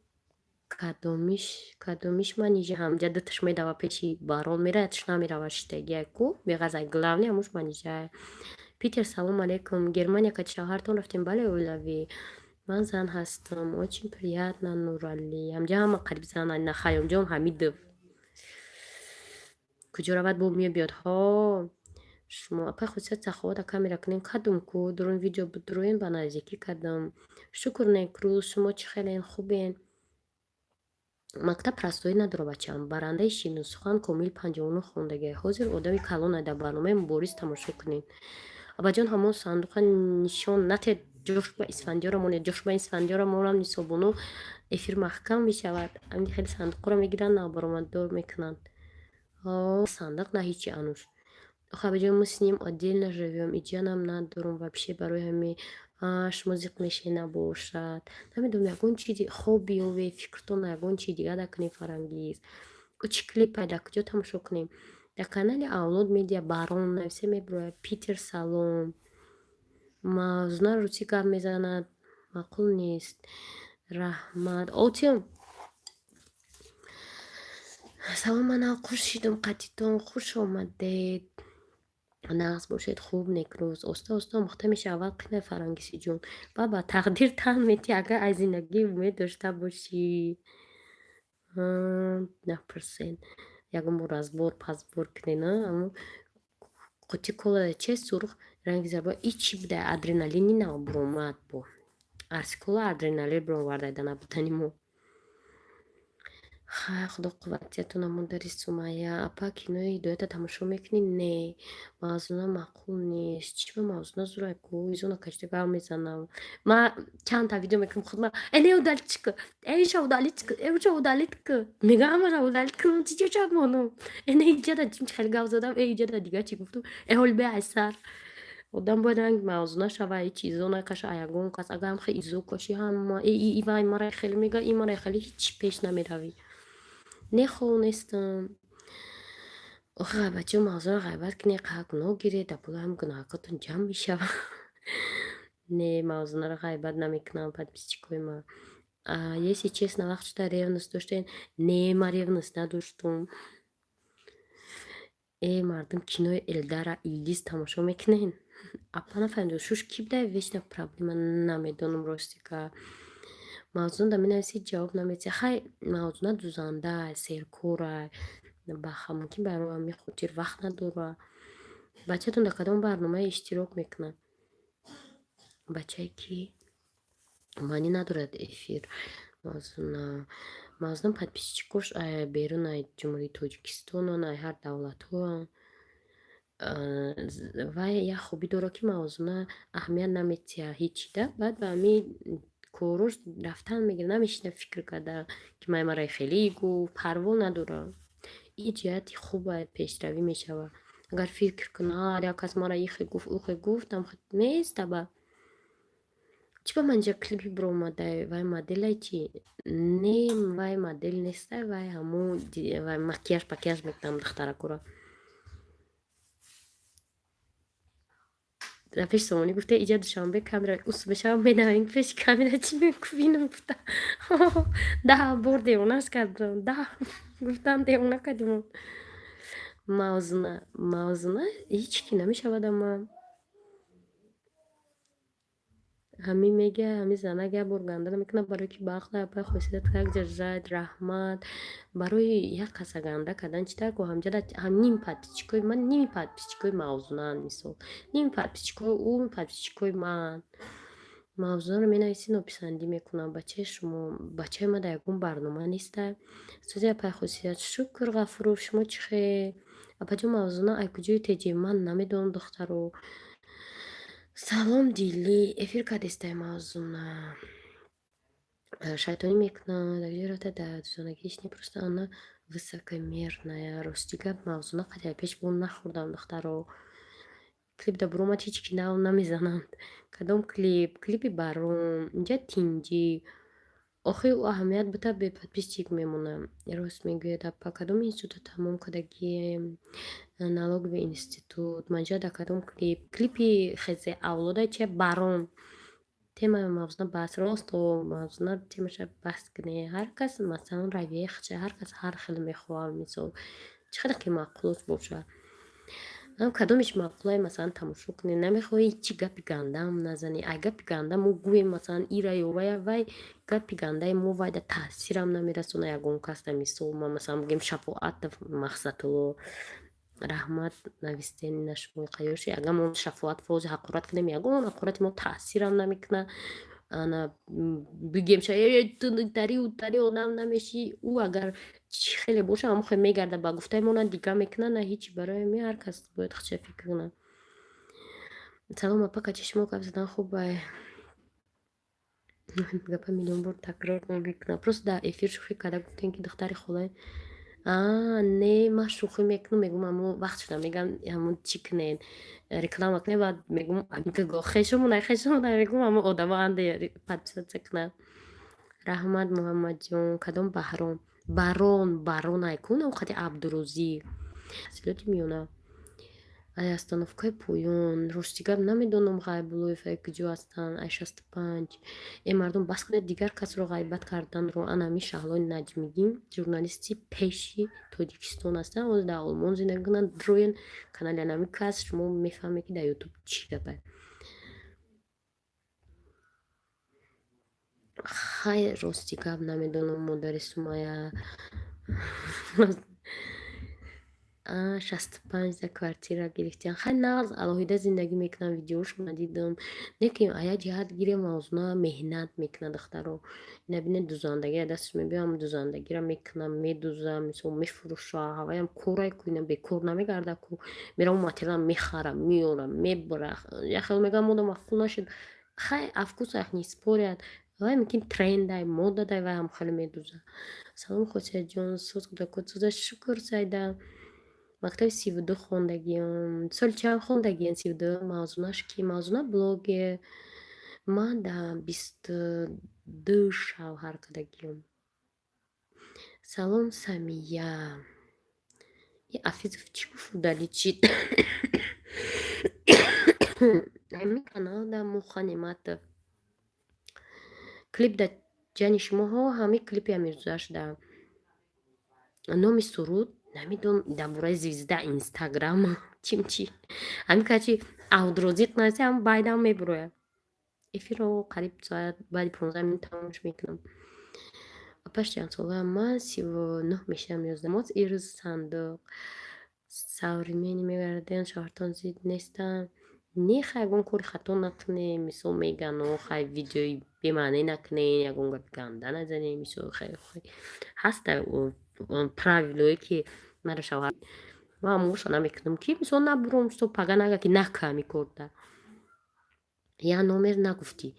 кадомиш манижа ҳамҷа дуташ медава пеши барон меравад тишна меравад штегику беғазай главни ҳамуш манижа Питер салом алейкум Германия кати шавҳартон рафтем бале оилавӣ ман зан ҳастам очень приятно Нуралӣ ҳамҷа ҳама қариб зана на Хаёмҷон Ҳамидов куҷо равад бо мебиёд ҳо шумо апа хусият саховата камера кунем кадум ку дурун видео будуруен ба наздикӣ кадам шукр некрӯз шумо чӣ хелен хубен мактаб простоӣ надора бачаам барандаи ширину сухан комил 59 хондаги ҳозир одами калоне дар барномаи мубориз тамошо кунед абаҷон ҳамон сандуқа нишон натед ҷошба исфандиёра монед ҷошба исфандиёра монам нисобуну эфир маҳкам мешавад ҳамин хеле сандуқро мегиранд набаромаддор мекунанд сандуқ на ҳичи ануш охе абаҷон мы с ним отдельно живем и ҷанам надорум вообще барои ҳами шумо зиқ меши набошад намедонам ягон чизи хоб биёве фикртон ягон чи дига да кунем фарангиз чӣ клипай дар куҷо тамошо кунем дар канали авлод медиа барон нависе мебурояд Питер салом мавзуна рӯчи гап мезанад маъқул нест раҳмат отим салом манам хуршидам қатитон хуш омадед нағз бошед хуб некрӯз оста оста омӯхта мешавад қинай фарангиси ҷон баба тақдир таҳн метӣ агар аз зиндагӣ умед дошта бошӣ напурсен ягон бор аз бор пасбор кунен аммо қути кола чест сурх ранги зарба ичи буда адреналини нав буромад бо аз кола адреналин буроварда набудани мо хай худо қувватиятона модари Сумайя апа кинои ҳидоята тамошо мекунӣ не мавзуна маъқул нест чиба мавзуна зурайку изона кашти гап мезанам ма чандта видео мекунам худма эне удалитчика эша удалитка эша удалитка мега ҳамаша удалиткам чичаша монам эне иҷада чим хеле гап задам иҷада дига чи гуфтум ҳолбе айсар одам бояд ранг мавзуна шава ҳич изо накаша ягон кас агарам хеле изо каши ҳама ивай мара хеле мега и мара хеле ҳич пеш намеравӣ нехонестам охе бачаҳо мавзуна ғайбат кунед қаҳр гуноҳ гиред дар пӯла ҳам гуноҳакотон ҷамъ мешавад не мавзунаро ғайбат намекунам подписчикои ман если честно вақт шуда ревност доштем не ман ревност надоштум мардум кинои Эльдара Илдиз тамошо мекунен апа нафаҳмидам шуш ки буда вечна проблема намедонам ростика мавзуна менависи ҷавоб намедиҳи хай мавзуна дузанда серкора баха мумкин барои ҳамин хотир вақт надора бачатон дар кадом барномае иштирок мекунад бачае ки маънӣ надорад эфир мавзуна подписчикош берун аз ҷумҳурии Тоҷикистонан аз ҳар давлатҳоан вай як хубӣ дорад ки мавзуна аҳамият намедиҳад ҳичи да баъд ба ҳамин کورش رفتن میگه نمیشینه فکر کرده که من مرای خیلی گفت پروا نداره. این جهتی خوبه پیشروی میشوه. اگر فکر کنه یک کس ما را یخی گفت او خی گفتم خود میسته با چی با منجا کلیپی برو اومده وای مدل چی نیم وای مدل نیسته وای همون وای مکیاج پکیاج میکنم دختره کورا در پیش سوانی گفته ایجا دوشنبه کامرا اوس بشم بینم پیش کامرا چی میکنم گفته ده بار دیونش کردم ده گفتم دیونه کردیم موزونه هیچ کی نمیشود اما همین میگه همین زنه گه برگنده میکنه برای که باخته پای خواستید که جزاید رحمت برای یک کس گنده کردن چی تر که همجا هم نیم پد پیچکوی من نیم پد پیچکوی موزونه نیستو نیم پد پیچکوی اون پد پیچکوی من موضوع رو می نویسی نپسندی میکنم بچه شما بچه ما در یکون برنامه نیسته سوزی پای خصوصیت شکر غفور شما چخه اپا جو موضوع نه ای کجای تیجی من نمیدونم دختر رو سلام دیلی افیر کدسته موضوع نه шайтонӣ мекунад агерата да дузонагиш непросто она высокомерная ростига мавзуна қадя пеш бун нахӯрдам духтаро клип да буромад ҳеч ки нав намезананд кадом клипи баром инҷа тинҷӣ охи ӯ аҳамият бута беподписчик мемонам рост мегӯяд апа кадом институт тамом кардагием налогови институт манҷа да кадом клипи хезе авлода че баром темаи мавзуна баҳс росту мавзуна темаша баҳс кунӣ ҳар кас масалан равияи худша ҳар кас ҳар хеле мехоҳад мисол чӣ қадар ки маъқулот боша ам кадомиш маъқулае масалан тамошо кунӣ намехоҳӣ чӣ гапи гандам назанӣ ай гапи ганда мо гӯем масалан ира ё вай гапи гандаи мо вайда таъсирам намерасона ягон каста мисол ма масалан бигем шафоат мақсатулло раҳмат навистени нашумои қайёши агар мо шафоат фози ҳақорат кунем ягон ҳақорати мо таъсирам намекуна ана бигем тари утари одам намешӣ ӯ агар чӣ хеле боша ҳамон хел мегарда ба гуфтаи мона дига мекуна на ҳеҷи барои ме ҳар кас бояд худша фикр куна салом апа качи шумо гап задан хубае гапа миллион бор такрор мекунам просто дар эфир шӯхӣ карда гуфтем ки духтари холаи не ман шӯхӣ мекунам мегӯм амо вақт шуда мегам ҳамон чӣ кунен реклама кунем баъд мегӯм хешомонай мегӯм амо одама анде подписатсия кунад раҳмат муҳаммадҷон кадом баҳрон барон айкунам қади абдурӯзӣ силоти миёна ай остановкаи поён роштигап намедонам ғайбуллоев ай куҷо ҳастанд ай 65 мардум бас кунед дигар касро ғайбат карданро анами шаҳлои наҷмиддин журналисти пеши тоҷикистон ҳастанд ҳозир дар олмон зиндагӣ мекунанд дроен канали анами кас шумо мефаҳмед ки дар ютуб чӣ гапе хай рости гап намедонам модари сумая 65 за квартира гирифтиян хай нағз алоҳида зиндагӣ мекунам видеошона дидам лекин ая ҷиҳат гире мавзуна меҳнат мекуна духтаро набинед дузандагия дасташ мебиям дузандагира мекунам медузам мисол мефурӯша ҳаваям корай ку ина бекор намегарда ку мерам материалам мехарам меорам мебара яхел мегӯям мода маъқул нашуд хай афкусах не спорят вай мекин трендай модадай вай ҳам хеле медуза салом хосиятҷон соз куда код соза шукр сайда мактаби 32 хондагиам соли чанд хондагиен 32 мавзунаш ки мавзуна блоге ман да 22 шавҳар кардагиам салом самия и афизов чӣ гуфт дали чӣ ами канал да муха нематов клип да ҷани шумоҳо ҳами клипи амирзояш да номи суруд намедонам дар бораи звезда инстаграма чимчи ҳамин качи авдурозӣ қунаси ҳам байдам мебурояд эфирро қариб соат баъди 15 минут тамомош мекунам апаш чандсолаам ман 39 мешавам 11 моз ирӯз сандуқ современи мегарден шоҳртон зид нестанд нехай ягон кори хато накунем мисол меган хай видеои бемаъне накунем ягон гапи ганда назанем мисол хай ҳаста правилое ки мара шавҳар ман амоша намекунам ки мисол набуром сто пага нага ки наками корда я номер нагуфтӣ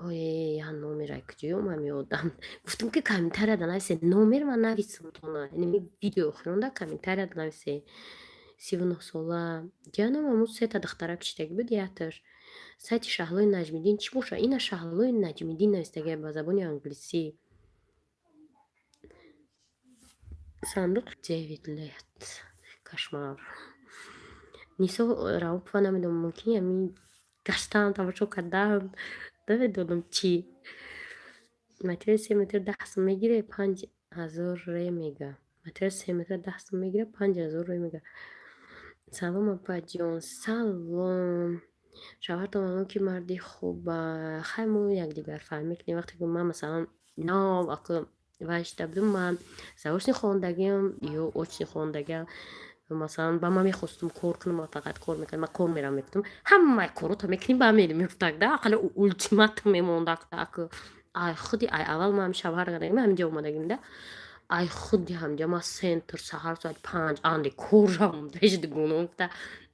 номерай куҷоямам ёдам. Гуфтам ки комментарияда нависе. Номерма нависм то на. Яъне видео хӯронда комментарияда нависе. 39 сола. Ҷаном ҳамун 3 та духтара кшидаги буд якташ. Сайти Шаҳлои Наҷмиддин чӣ боша? Ина Шаҳлои Наҷмиддин навистагия ба забони англисӣ. Сандуқ Дэвид Лет. Кошмар. Нисо Раупова намедонам мумкин ҳамин гаштаам тамошо кардаам. Намедонам чӣ. Материали 3 метр 10 сум мегире 5000 ре мега. Материали 3 метр 10 сум мегире 5000 ре мега. Салом апаҷон. Салом. Шавҳартон маълум ки марди хуб хай мо якдигарфаҳм мекунем. Вақте ки ман масалан нав вай шида будам, ман заочни хондагиам ё очни хондагиам масалан ба ман мехостум кор кунам, ман фақат кор мекардам, ман кор мерам мегуфтам ҳамаи корото мекунем ба мери мефтагда ақалли ултиматум мемонда аку ай худи ай аввал ман шавҳар кардагим ҳаминҷа омадагимда ай худи ҳамҷа ман сентр саҳар соати 5 анди корам дешди гунофта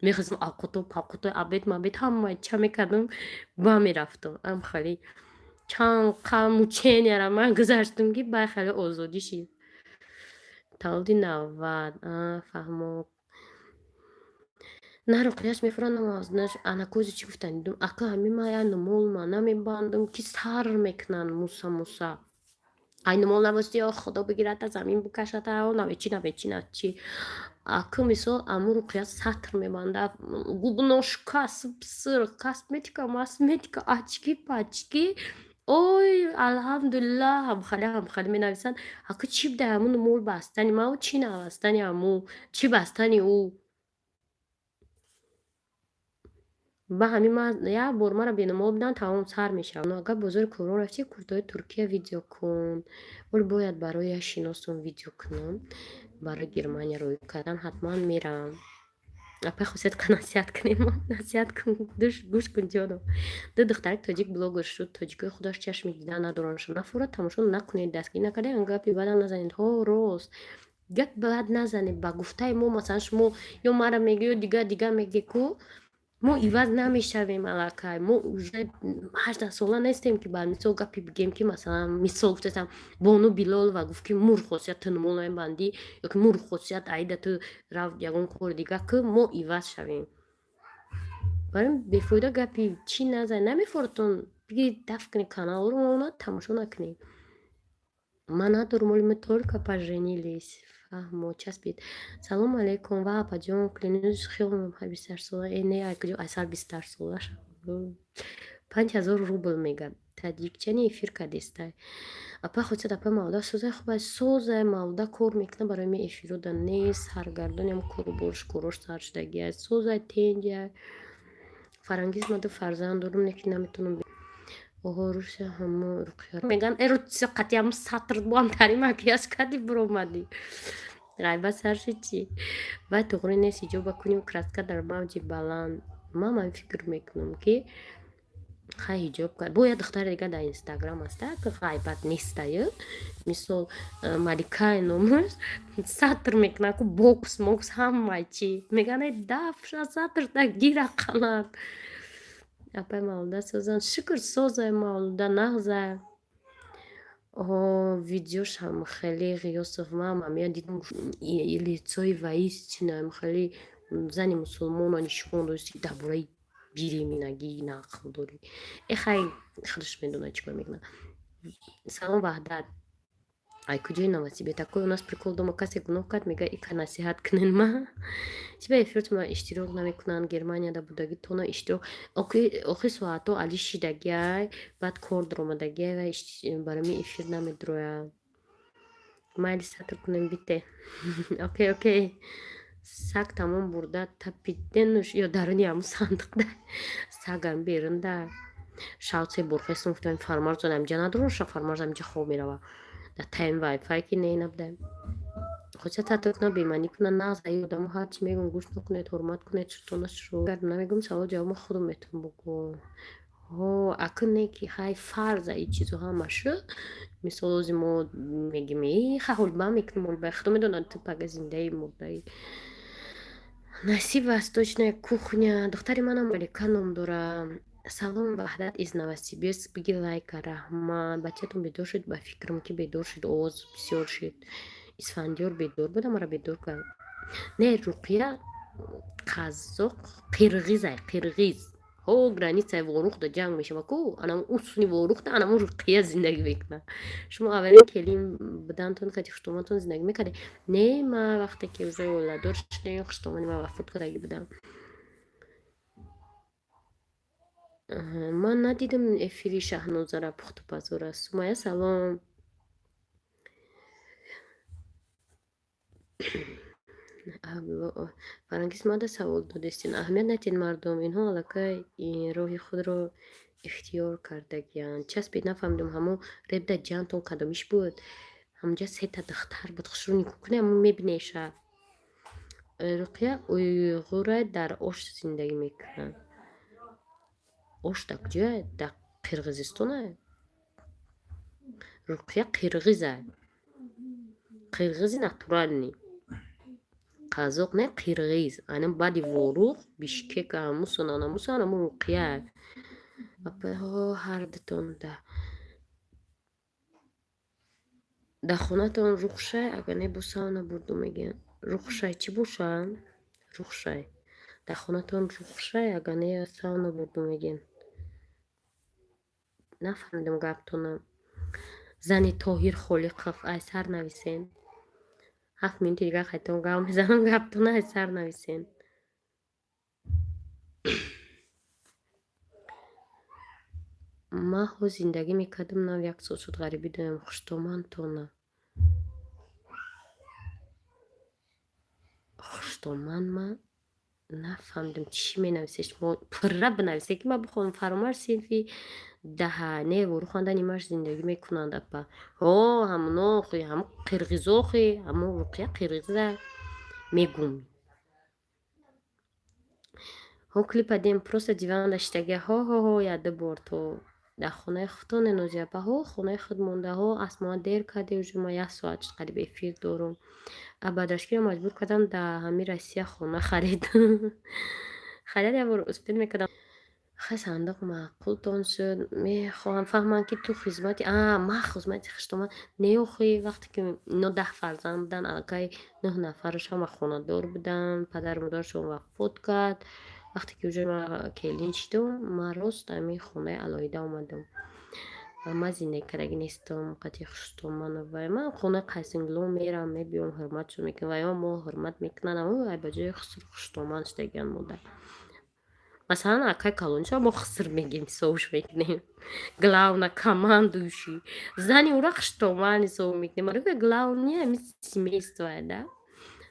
мехостам авқото абед мабед ҳамаи ча мекардам ба мерафтам ам хали чанд мученияра ман гузаштам ки бай хали озодӣ шид. Таваллуди 90 фаҳмо на руқияш мефурандам азнаш анакози чӣ гуфтан дум ака ҳами ма айну молма намебандам ки сар мекунанд муса айну мол набости ё худо бигирад замин бикашад навечи начи ака мисол аму руқия сатр мебанда губношка сыр косметика очки пачки ой алҳамдулиллаҳ ҳамхали менависанд ака чӣ буда амуну мол бастани мау чӣ навастани аму чӣ бастани ӯ ба ҳамин ман як бор мара бенамол буданд тамом сар мешавам. Агар бозори Кӯрон рафти куртои Туркия видео кун. Вале бояд барояш шиносум видео кунам. Барои Германия рӯй кардан ҳатман мерам. Апа хусият ка насиҳат кунем. Насиҳат кун гӯш кун ҷоном. Ду духтари тоҷик блогер шуд. Тоҷикои худаш чашми дидан надораншон. Нафурат тамошо накунед дастгирӣ накардем гапи бадам назанед. Ҳо рост. Гап бад назанед ба гуфтаи мо масалан шумо ё мара мегӯ ё дигар меге ку мо иваз намешавем аллакай. Мо уже 18 сола нестем ки ба мисол гапи бигем ки масалан мисол гуфтастам Бону Билолова гуфт ки мур хосият ту намол намебандӣ ё ки мур хосият аида ту рафт ягон кори дигар ку мо иваз шавем. Барои бефоида гапи чӣ назанед намефортон бигирид дафт кунед каналро мо тамошо накунед. Ман надорум вале мы только поженились. Фаҳмо часпид. Салом алейкум ва апаҷон клинуз хелм 28 сола не айкуҷо айсар 28 сола 5000 рубл мега таҷикчани эфир кадестай апа хосият апа мавда созай хубай созай мавда кор мекуна барои ми эфирода нест саргардонем курбош курош саршдагия созай тенҷа фарангиз маду фарзанд дорум неки наметунам оҳоруша ҳамо руқият меган эротиса қатиам сатр буам тари макияж кади буромади ғайба сарши чӣ вай туғри нест ҳиҷоба куним краска дар мавҷи баланд ман фикр мекунам ки хай ҳиҷоб кард бояд духтари дигар дар инстаграм аста ки ғайбат нестаю мисол маликаи номаш сатр мекунад ку бокс ҳамаи чӣ мегане дафша сатрда гира қалад апай мавлуда созан шукр созай мавлуда нағзай видеош ҳам хеле ғиёсов мамия дидам лицои ваис чинаем хеле зани мусулмоно нишон дошти дар бораи биреминагӣ нақл дорӣ хай худаш медонад чӣ кор мекунад. Салом ваҳдат ай куҷои навасибе такой у нас прикол дома касе гуноҳ кард мега ика насиҳат кунен ма чи ба эфиротма иштирок намекунанд Германияда будагӣ тона иштирок охир соато али шидагиай баъд кор даромадагиай ва барои ми эфир намедрояд майли сатр кунем бите окей саг тамом бурда тапиденуш ё даруни ҳамун сандуқда сагам берунда шавсе борхестум гуфтам фармар зонам ҷа надороша фармар замҷа хоб мерава да тайм вайфай ки не набуда хосият сатр кунад бемаънӣ кунад нағза одамо ҳарчи мегӯм гӯш накунед ҳурмат кунед шутонашро гар намегӯм савол ҷавоб худам метавонам бигӯям ака не ки хай фарза и чизо ҳамашу мисол ози мо мегим хай ҳолба мекунем ҳолба худо медонад ту пага зиндаи мурдаи насиб аст точная кухня духтари манам малика ном дорад салом ваҳдат из Новосибирск. Биги лайка, раҳмат. Бачатон бедор шуд? Ба фикрам ки бедор шуд. Овоз бисёр шуд. Исфандиёр бедор буд, амара бедор кард. Не, Руқия қазоқ, қирғизай, қирғиз. Ҳо границаи Ворухта ҷанг мешава ку, анам усуни Ворухта, анам Руқия зиндагӣ мекунад. Шумо аввалин келин будантон кати хуштомонтон зиндагӣ мекарде? Не, ман вақте ки уже оиладор шудем, хуштомони ман вафот кардагӣ будам. Ман надидам эфири Шаҳнозара Пухтупазор аст. Сумайя салом. фарангиз мада савол додестин. Аҳамият натин мардум, инҳо аллакай роҳи худро ихтиёр кардагиянд. Часпид нафаҳмидум ҳамо ребда ҷанатон кадомиш буд? Ҳамҷа сета духтар буд. Хушрӯ никӯкуне ҳамо мебинеша. Руқия уйғура дар Ош зиндагӣ мекунад. Ош дар куҷояд? Дар Қирғизистонае? Руқия қирғизае. Қирғизи натурални. Қазоқ не, қирғиз. Анам баъди Ворух, Бишкек ҳамусон, анамусон, ҳамо Руқияе. Апаҳо ҳардутон дар хонатон рухшай, агар не бо савна бурду мегӯянд. Рухшай чӣ бошад? Рухшай. Дар хонатон рухшай, агар не савна бурду мегӯянд. Нафаҳмидам гаптонам. Зани Тоҳир Холиқов айсар нависен. 7 минути дигар хайтон гап мезанам, гаптона айсар нависен. Маҳо зиндагӣ мекардам, нав 1 сол шуд ғарибӣ доям. Хуштомандтона. Хуштомандма нафаҳмидам чӣ менависе. Шумо пурра бинависе ки ман бихонам. Фаромаш синфи даҳа не воруханда нимаш зиндагӣ мекунанд. Апа ҳамуно хи ҳамо қирғизо хи ҳамо Руқия қирғиза мегум. Ҳо клипа дем просто диван даштаги ҳо я ду бор то дар хонаи худтон ненозӣ. Апа хонаи худ монда аст, ма дер карде уже ма 1 соат шуд қариб эфир дорум. Абадрашкиро маҷбур кардам дар ҳамин Россия хона харид. Харид як бор успед мекардам. Хай сандуқ маъқултон шуд. Мехоҳам фаҳмам ки ту хизмати ман хизмати хуштоманд не охи вақте ки ино 10 фарзанд будан, аллакай 9 нафарашон ва хонадор буданд. Падару модарашон вафот кард. Вақте ки уже ман келин шудам, ман рост ҳамин хонаи алоҳида омадам. Ман зиндагӣ кардагӣ нестам, қати хуштоманд. Вай ман хонаи Қайсингулом мерам, мебиём, ҳурматшон мекунам. Ваё мо ҳурмат мекунанд, ай ба ҷои хуштоманд шудагиянд модар. Масалан, акай калонишро мо хиср мегим, ҳисобш мекунем. Главна командующий. Зани ӯро хуштоманд ҳисоб мекунем. Албатта главния ҳамин семействое, да.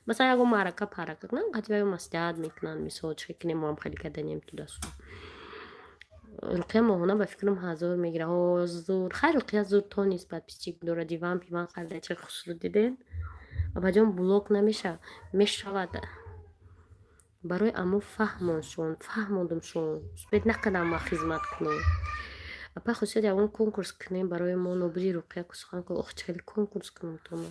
Масалан, ягон маърака паърака кунанд, қати ваё маслиҳат мекунанд, мисол чӣ кунем, мо ҳам хеле карданем ту дастур. Руқия моҳона ба фикрам 1000 мегирад. Зур. Хай Руқия зурто нест, подписчик дорад, диван пиван харда, чӣ хушрӯ диден? Абаҷон блок намешавад. Мешавад. Барои аммо фаҳмондумшон. Успед накардам ма хизмат кунам. Апа хушад ягон конкурс кунем барои мо нобуди Руқия ку сухан ку. Ох, чӣ хеле конкурс кунам тона.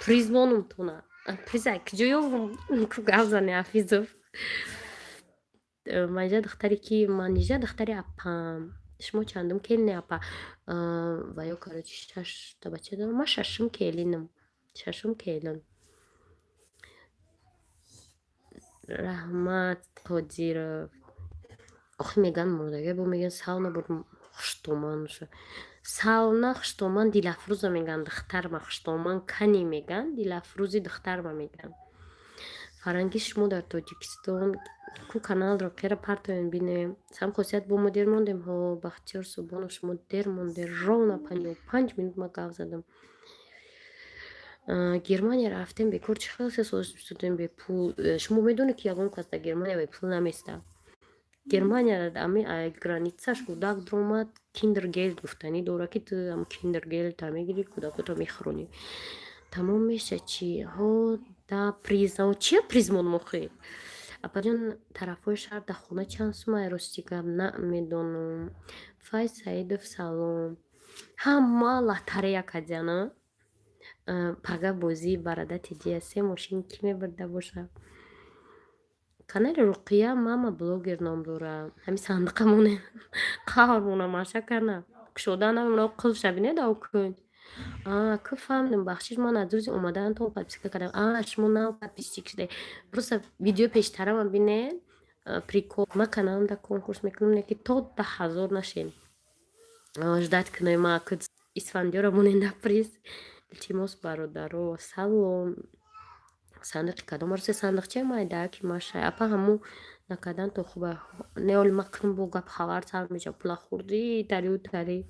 Призвонум тона. Призай куҷо ёбум? Ку гап зани Афизов. Манижа духтаре ки манижа духтари апам. Шумо чандум келини апа? Ваё карочи 6 та бача дорам. Ман 6-ум келинам. 6-ум келин. Раҳмат Қодиров. Охи меган модага бо меган савна буд хуштоманд шуд. Савна хуштоманд Дилафруза меган, духтарма хуштоманд кани меган, Дилафрузи духтарма меган. Фаранги шумо дар Тоҷикистон ку каналро қера партоен бинем. Сам хосият бо мо дер мондем ҳо. Бахтиёр Субҳонов шумо дер монде. Ровна 55 минут ма гап задам. Германия рафтем бекор чӣ хелсе сош бисудем бе пул. Шумо медонед ки ягон кас дар Германия бе пул наместад. Германия ами границаш кӯдак диромад киндергелд гуфтанӣ дора ки ту ам киндергелд мегирӣ, кӯдакото мехӯронӣ. Тамом меша чӣ? Ҳо да приза чия призмон мохӣ? Апаҷон тарафҳои шаҳр да хона чанд сумае рости гап намедонам. Файз Саидов салом. Ҳама лотарея кардиана. Пага бозӣ барада тидия 3 мошин ки мебарда боша. канали Руқия мама блогер ном дорад. Ҳамин сандиқамоне қаҳрмона маша кана. Кушоданам ро қулф шабинеда окун. Ку фаҳмидам бахшиш ман аз рӯзи омадаантон подписка кардам. Шумо нав подписчик шуде. Просто видео пештарама бинед. Прикол. Ма каналамда конкурс мекунам, ки то 10,000 нашен. Ждать кунем ма куд исфандиёра моненда приз. Илтимос бародаро, салом. Сандиқи кадом арсе сандиқчаи майдаки машай. Апа ҳамун накадан то хуба. Неоли макнум бо гап хабар сар меша. Пула хурди тариу тари.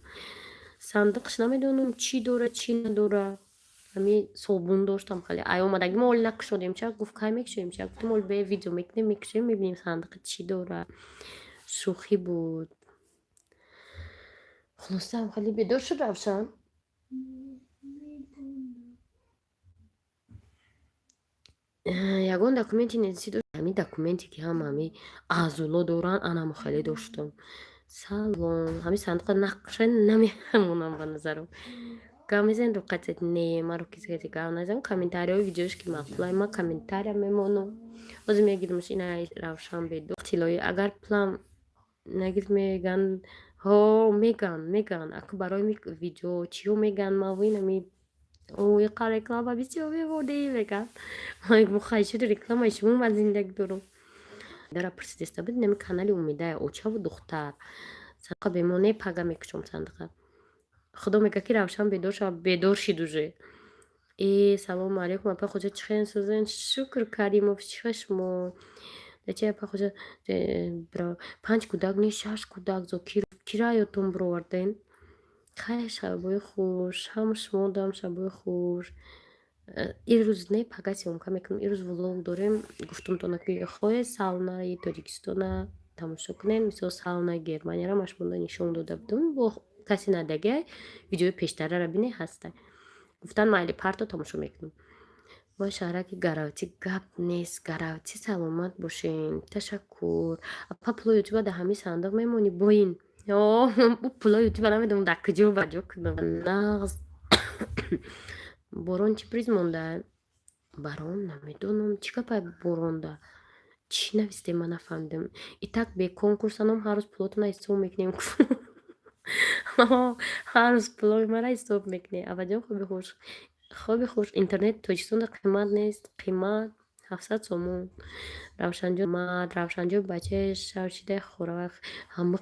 Сандиқш намедонам чӣ дора, чӣ надора. Ҳамин собун доштам хеле. Ай омадаги мо оли накушодем чак. Гуфт кай мекушоем чак. Гуфтам оли бе видео мекунем, мекушем, мебинем сандиқи чӣ дора. Шӯхӣ буд. Хулосам хеле бедор шуд Равшан. Ягон документи незиси дошт. Ҳамин документе ки ҳам ҳамин аъзуло доранд, анамо хеле доштам. Салом. Ҳамин сандиқа нақша намемонам ба назарам. Гамезен ро қатет не, маро кизе гав назам. Комментарияи видеош ки мақулай, ма комментария мемонам. Озим мегирмаш ина Равшан бедор. Тилои агар план нагир меган, меган. Аку барои видео чиё меган мавинами. Ой, қа реклама бисёр меводи меган. Ой, мухай шуд реклама шумо ма зиндаги дорам. Дара присидеста бид нами канали Умидая очаву духтар. Сандиқа бемоне пага мекушам сандиқа. Худо мега ки Равшан бедор шава, бедор шид уже. Салому алейкум апа хуҷа чихен сӯзен. Шукр Каримов чихе шумо. Дачи апа хуҷа 5 кӯдак не 6 кӯдак зо кира ётон бироварден. Хай шабои хуш. Ҳам шумо дам шабои хуш. Ирӯз не пага сёмка мекунем. Ирӯз влог дорем. Гуфтумтона ки хоҳе саунаи Тоҷикистона тамошо кунем. Мисол саунаи Германияро ма шумода нишон дода будам. Бо каси надагай видеои пештарара бине ҳастай. Гуфтан майли парто тамошо мекунем. Мо шаҳраки Гаравти гап нест. Гаравти саломат бошен. Ташаккур. Апа пуло ютуба да ҳамин сандиқ мемони боин. Пуло ютуба намедонам дар куҷо баҷо кунам. Нағз. Борон чӣ приз монда? Барон намедонам чӣ гапай боронда. Чӣ нависдем ман нафаҳмидам. И так бе конкурсанам ҳар рӯз пулотона ҳисоб мекунем. Ҳар рӯз пулои мара ҳисоб мекунем. Авваҷон хоби хуш. Интернет Тоҷикистонда қимат нест. Қимат 700 сомон. Равшанҷон бачаи шавшидаи хоравақ ҳама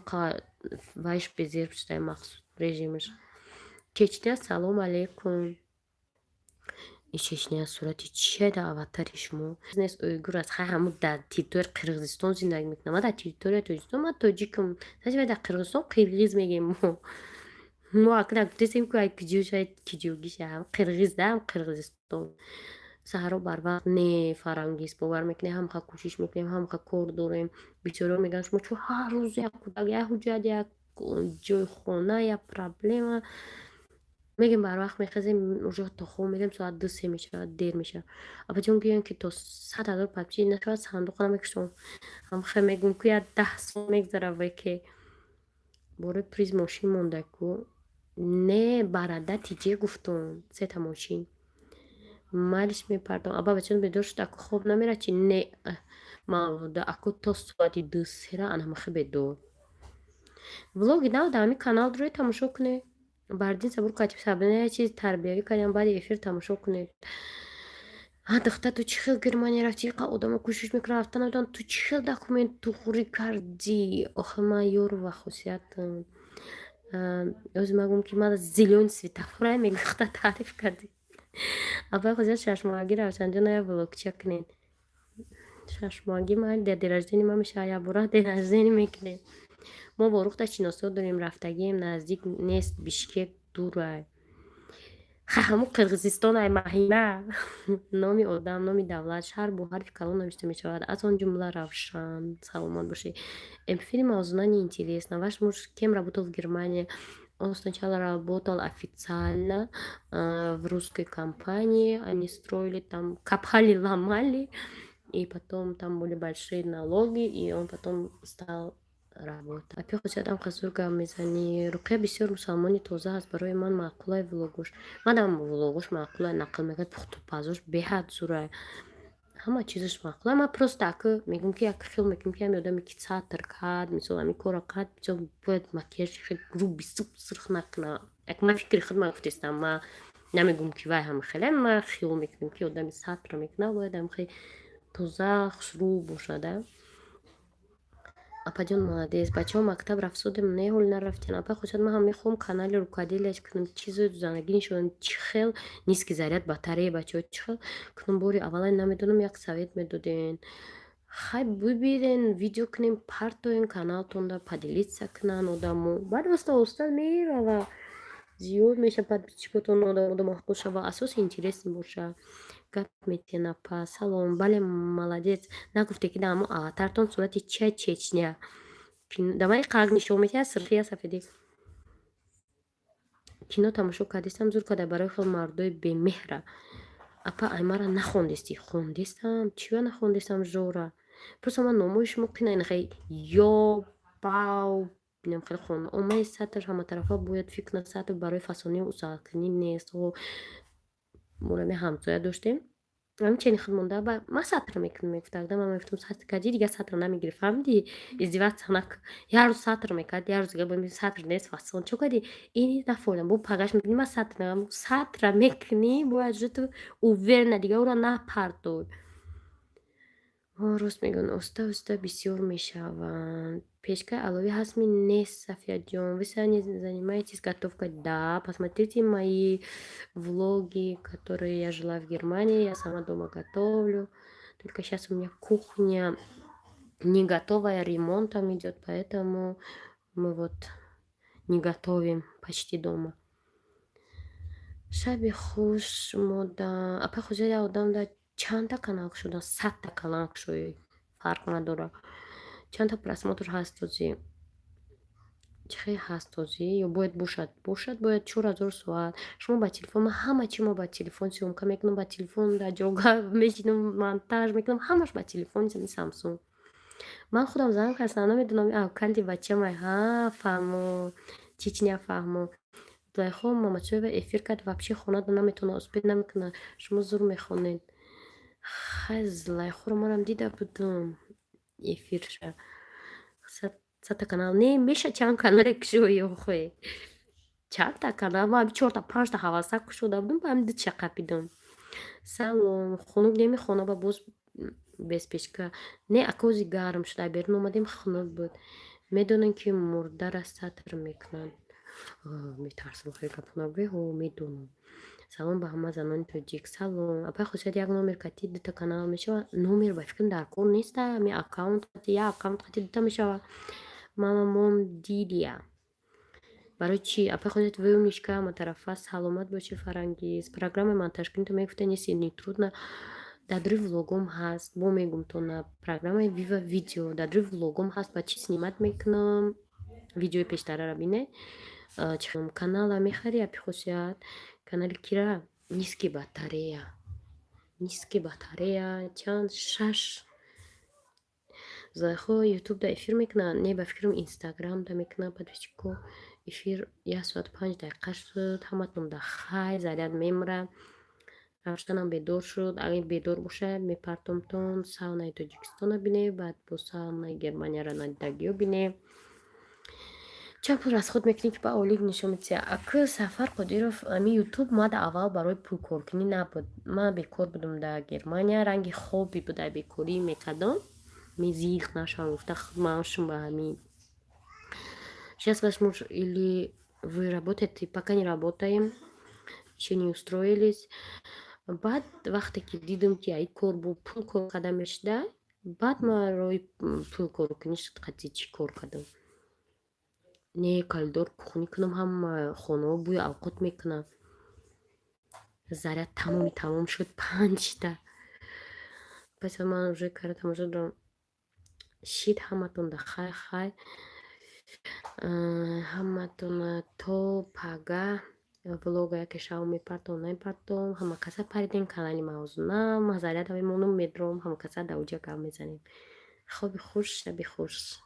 вайш безерб шудаи махсуд режимаш. Чечня салом алейкум. И Чечня сурати чия да аватари шумо? Нест уйгур аст. Хай ҳамун дар территорияи Қирғизистон зиндаги мекунам. Ма дар территорияи Тоҷикистон, ма тоҷикам. Сачи дар Қирғизистон қирғиз мегем мо. Мо акна гуфтесем ки ай куҷо шаид киҷогиша ҳам қирғиз да ҳам Қирғизистон. Саҳро барвақт не фарангист бовар мекунем. ҳамха кӯшиш мекунем, ҳамха кор дорем. Бисёро мегӯянд шумо чӯ ҳар рӯз як кӯдак, як ҳуҷҷат, як ҷои хона, як проблема. Мегем барвақт мехезем, уже то хоб мегем соат 2-3 мешавад, дер мешавад. Апаҷон гӯянд ки то 100,000 подписчик нашавад, сандуқро намекушам. Ҳамха мегӯям ки як 10 сол мегзара веке. Бораи приз мошин мондаку. Не барада тиҷе гуфтум. 3 та мошин. Малиш мепардом. Аба бачаон бедор шуд аку хоб намерад чи? Не. Мавлуда аку то соати 2-3 анамахи бедор. Влоги нав да ҳамин канал дурои тамошо кунед. Бардин сабур катиб сабина чиз тарбиявӣ кардем, баъди эфир тамошо кунед. Духтар ту чӣ хел Германия рафтӣ? Қа одама кӯшиш мекунад рафта наметавонад. Ту чӣ хел документ тухӯрӣ кардӣ? Охир ман ёру ва хусиятам. Ози ма гум ки ман зелён светофорай мегӯхта таъриф кардӣ. Апа хозир шашмоҳагӣ Равшанҷон ая влогча кунед. Шашмоҳагӣ ман дар день рождения ма мешавад як бора день рождения мекунем. Мо бо рухта шиносиё дорем, рафтагием наздик нест, Бишкек дурай. ҳамун Қирғизистон ай маҳина. Номи одам, номи давлат, шаҳр бо ҳарфи калон навишта мешавад. Аз он ҷумла Равшан. Саломат бошед. Фильм узнание интересно. Ваш муж кем работал в Германии? Он сначала работал официально в русской компании. Они строили там, копали, ломали. И потом там были большие налоги. И он потом стал работать. Апи хусиятам хазур гап мезанӣ. Руқия бисёр мусалмони тоза аст. Барои ман маъқулай влогош. Ман дам влогош маъқулай нақл мекард. Пухтупазош беҳад зурай. ҳама чизаш маъқул. Ман просто ака мегӯям ки як хел мекунем ки ҳами одаме ки сатр кард, мисол ҳамин кора кард, бисёр бояд макияжи хел груби сирх накуна. Як ман фикри худ ман гуфтестам, ман намегӯям ки вай ҳама хеле, ман хиёл мекунем ки одами сатр мекуна бояд ҳам хеле тоза хушрӯ бошада. Апаҷон молодец. Бачаҳо мактаб рафсодем, не ҳоли нарафтем. Апа хушад ман ҳам мехоҳам канали рукоделияш кунам, чизо занагинишон чӣ хел ниски заряд батареи бачаҳо чӣ хел кунам. Бори аввала намедонам, як совет медоден. Хай бибирен, видео кунем, партоен каналтонда, поделиться кунан одамо. Баъд оста оста мерава. Зиёд меша подписчикотон одам махбуб шава. Асоси интерес боша. Гап метена па. Салом. Бале молодец. Нагуфте ки дамо аватартон сурати чай Чечня. Дамаи қаг нишон метия сирхи я сафеди. Кино тамошо кардистам, зур када барои хел мардои бемеҳра. Апа аймара нахондисти? Хондистам. Чиё нахондистам жора? Просто ман номои шумо қина хай ё пау бинам хеле хон. Омаи сатр ҳама тарафа бояд фикр на сатр барои фасони усалкунӣ нест. Мурами ҳамсоя доштем. Ҳамчени худ монда ба ма сатр мекунам мегуфтагда ман мегуфтам сатр кади дига сатр намегирӣ фаҳмиди? Издивоҷ нак. Як рӯз сатр мекард, як рӯз дига боми сатр нест фасон. Чо кади? Ини нафоҳмидам. Бо пагаш мекунӣ ма сатр нагам. Сатра мекунӣ бояд жӯту уверена дига ура напардой. Рост мегӯн оста оста бисёр мешаванд. Пешка алови ҳастми нест Сафияҷон. Вы сегодня занимаетесь готовкой? Да, посмотрите мои влоги, которые я жила в Германии. Я сама дома готовлю. Только сейчас у меня кухня не готовая, ремонтом идет, поэтому мы вот не готовим почти дома. Шаби хуш мода. Апа хузея одам да чанда канал шуда 100 канал шуй фарқ надора. Чанда просмотр ҳаст ози. Чӣ ҳаст ози? Ё бояд бошад бояд 4000 соат. Шумо ба телефон, ман ҳама чӣ мо ба телефон съёмка мекунам, ба телефон да ҷога мешинам, монтаж мекунам, ҳамаш ба телефони Samsung. Ман худам занг кардам, намедонам аккаунти бачаам. Ҳа, фаҳмо. Чечня фаҳмо. Зулайхо Мамачоева эфир кард, вообще хонада наметавона, успеҳ намекуна. Шумо зур мехонед. Хай Зулайхоро манам дида будам эфирша. 100 канал. Не меша чанд канале кушои охӯе. Чанда канал? Ман 4-5 ҳаваса кушода будам, ба ҳамин дуча қапидам. Салом. Хунук немехона ба боз без пешка. Не акози гарм шуда. Берун омадем хунук буд. Медонем ки мурдара сатр мекунанд. Метарсам хеле гапона веҳо медонам. Салом ба ҳама занони тоҷик. Салом. Апа хушад як номер кати дута канал мешава. Номер ба фикрам дар кор неста. Ми аккаунт кати я аккаунт кати дута мешава. Мамамон Дилия. Барои чӣ? Апа хушад вы умничка, ҳама тарафа саломат боши Фарангиз. Программа монтажкунӣ то мегуфта неси не трудно. Дар дури влогом ҳаст. Бо мегум то на программаи Viva Video. Дар дури влогом ҳаст. Ба чӣ снимат мекунам? Видеои пештараро бинед. Канала мехари апи хушад. Канали кира ниски батарея. Ниски батарея чанд 6. Зулайхо YouTube да эфир мекуна. Не ба фикрам Instagram да мекуна. Подписчико эфир 1 соат 5 дақиқа шуд. Ҳаматон да хай заряд мемра. Рафшанам бедор шуд. Агар бедор боша мепартомтон саунаи Тоҷикистона бине. Баъд бо саунаи Германияро надидагиё бине. Чанд пул расход мекунӣ ки ба олиг нишон метия. Ака Сафар Қодиров ами YouTube мада аввал барои пулкоркунӣ набуд. Ман бекор будам дар Германия. Ранги хоби буда бекорӣ мекардам. Мезих нашам гуфта худманшум ба ҳамин. Сейчас возможно или вы работаете, пока не работаем, еще не устроились. Баъд вақте ки дидам ки ай кор бо пул кор карда мешуда, баъд ман рои пул коркунӣ шуд қатъи чӣ кор кардам. Не калидор кухонӣ кунам, ҳама хонаҳо бӯи авқот мекунам. Заряд тамом шуд 5 та. Пас ман уже кара тамошо дорам. Шид ҳаматон да хай ҳаматон то пага влога яке шав мепартом намепартом. Ҳама каса паридем канали мавзуна. Ман заряд ҳамаи моном медром. Ҳама каса да уҷа гап мезанем. Хоби хуш, шаби хуш.